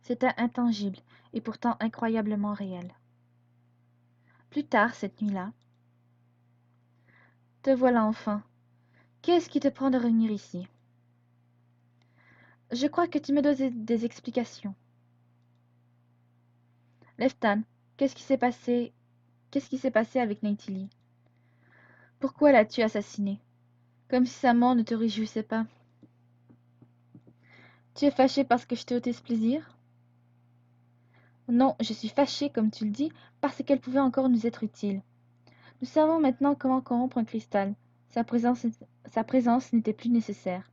C'était intangible et pourtant incroyablement réel. Plus tard cette nuit-là, te voilà enfin. Qu'est-ce qui te prend de revenir ici? Je crois que tu me dois des explications. Leftan, qu'est-ce qui s'est passé? Qu'est-ce qui s'est passé avec Neytili? Pourquoi l'as-tu assassiné? Comme si sa mort ne te réjouissait pas. Tu es fâché parce que je t'ai ôté ce plaisir? Non, je suis fâché, comme tu le dis, parce qu'elle pouvait encore nous être utile. Nous savons maintenant comment corrompre un cristal. Sa présence n'était plus nécessaire.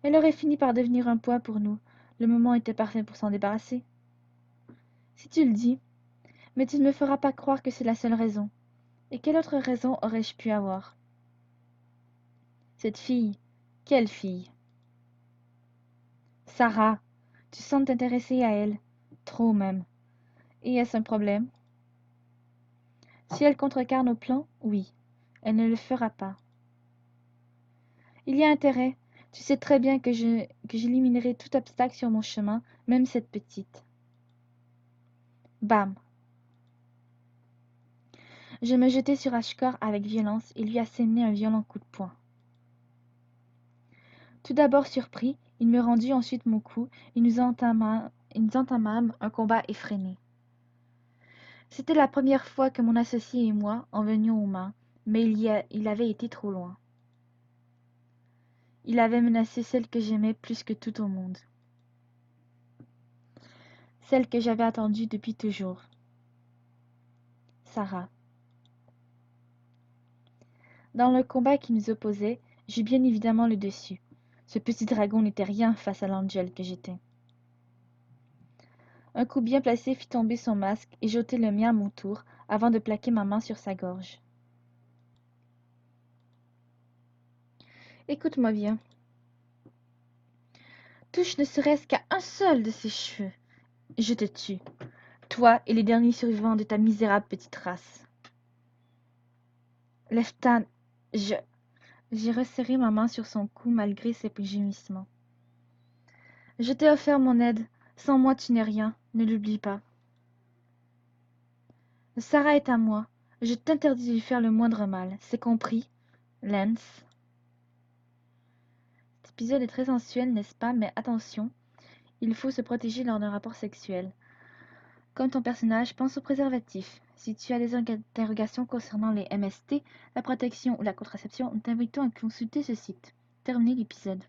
Elle aurait fini par devenir un poids pour nous. Le moment était parfait pour s'en débarrasser. Si tu le dis, mais tu ne me feras pas croire que c'est la seule raison. Et quelle autre raison aurais-je pu avoir? Cette fille. Quelle fille? Sarah. Tu sembles t'intéresser à elle. Trop même. Et est-ce un problème? Si elle contrecarre nos plans, oui. Elle ne le fera pas. Il y a intérêt. Tu sais très bien que j'éliminerai tout obstacle sur mon chemin, même cette petite. Bam! Je me jetai sur Ashkor avec violence et lui assénai un violent coup de poing. Tout d'abord surpris, il me rendit ensuite mon coup et nous entamâmes un combat effréné. C'était la première fois que mon associé et moi en venions aux mains, mais il avait été trop loin. Il avait menacé celle que j'aimais plus que tout au monde. Celle que j'avais attendue depuis toujours. Sarah. Dans le combat qui nous opposait, j'eus bien évidemment le dessus. Ce petit dragon n'était rien face à l'Angel que j'étais. Un coup bien placé fit tomber son masque et j'ôtai le mien à mon tour avant de plaquer ma main sur sa gorge. Écoute-moi bien. Touche ne serait-ce qu'à un seul de ses cheveux. Je te tue. Toi et les derniers survivants de ta misérable petite race. Leftan, j'ai resserré ma main sur son cou malgré ses gémissements. Je t'ai offert mon aide. Sans moi, tu n'es rien. Ne l'oublie pas. Sarah est à moi. Je t'interdis de lui faire le moindre mal. C'est compris, Lance? Cet épisode est très sensuel, n'est-ce pas? Mais attention, il faut se protéger lors d'un rapport sexuel. Comme ton personnage, pense au préservatif. Si tu as des interrogations concernant les MST, la protection ou la contraception, nous t'invitons à consulter ce site. Terminé l'épisode.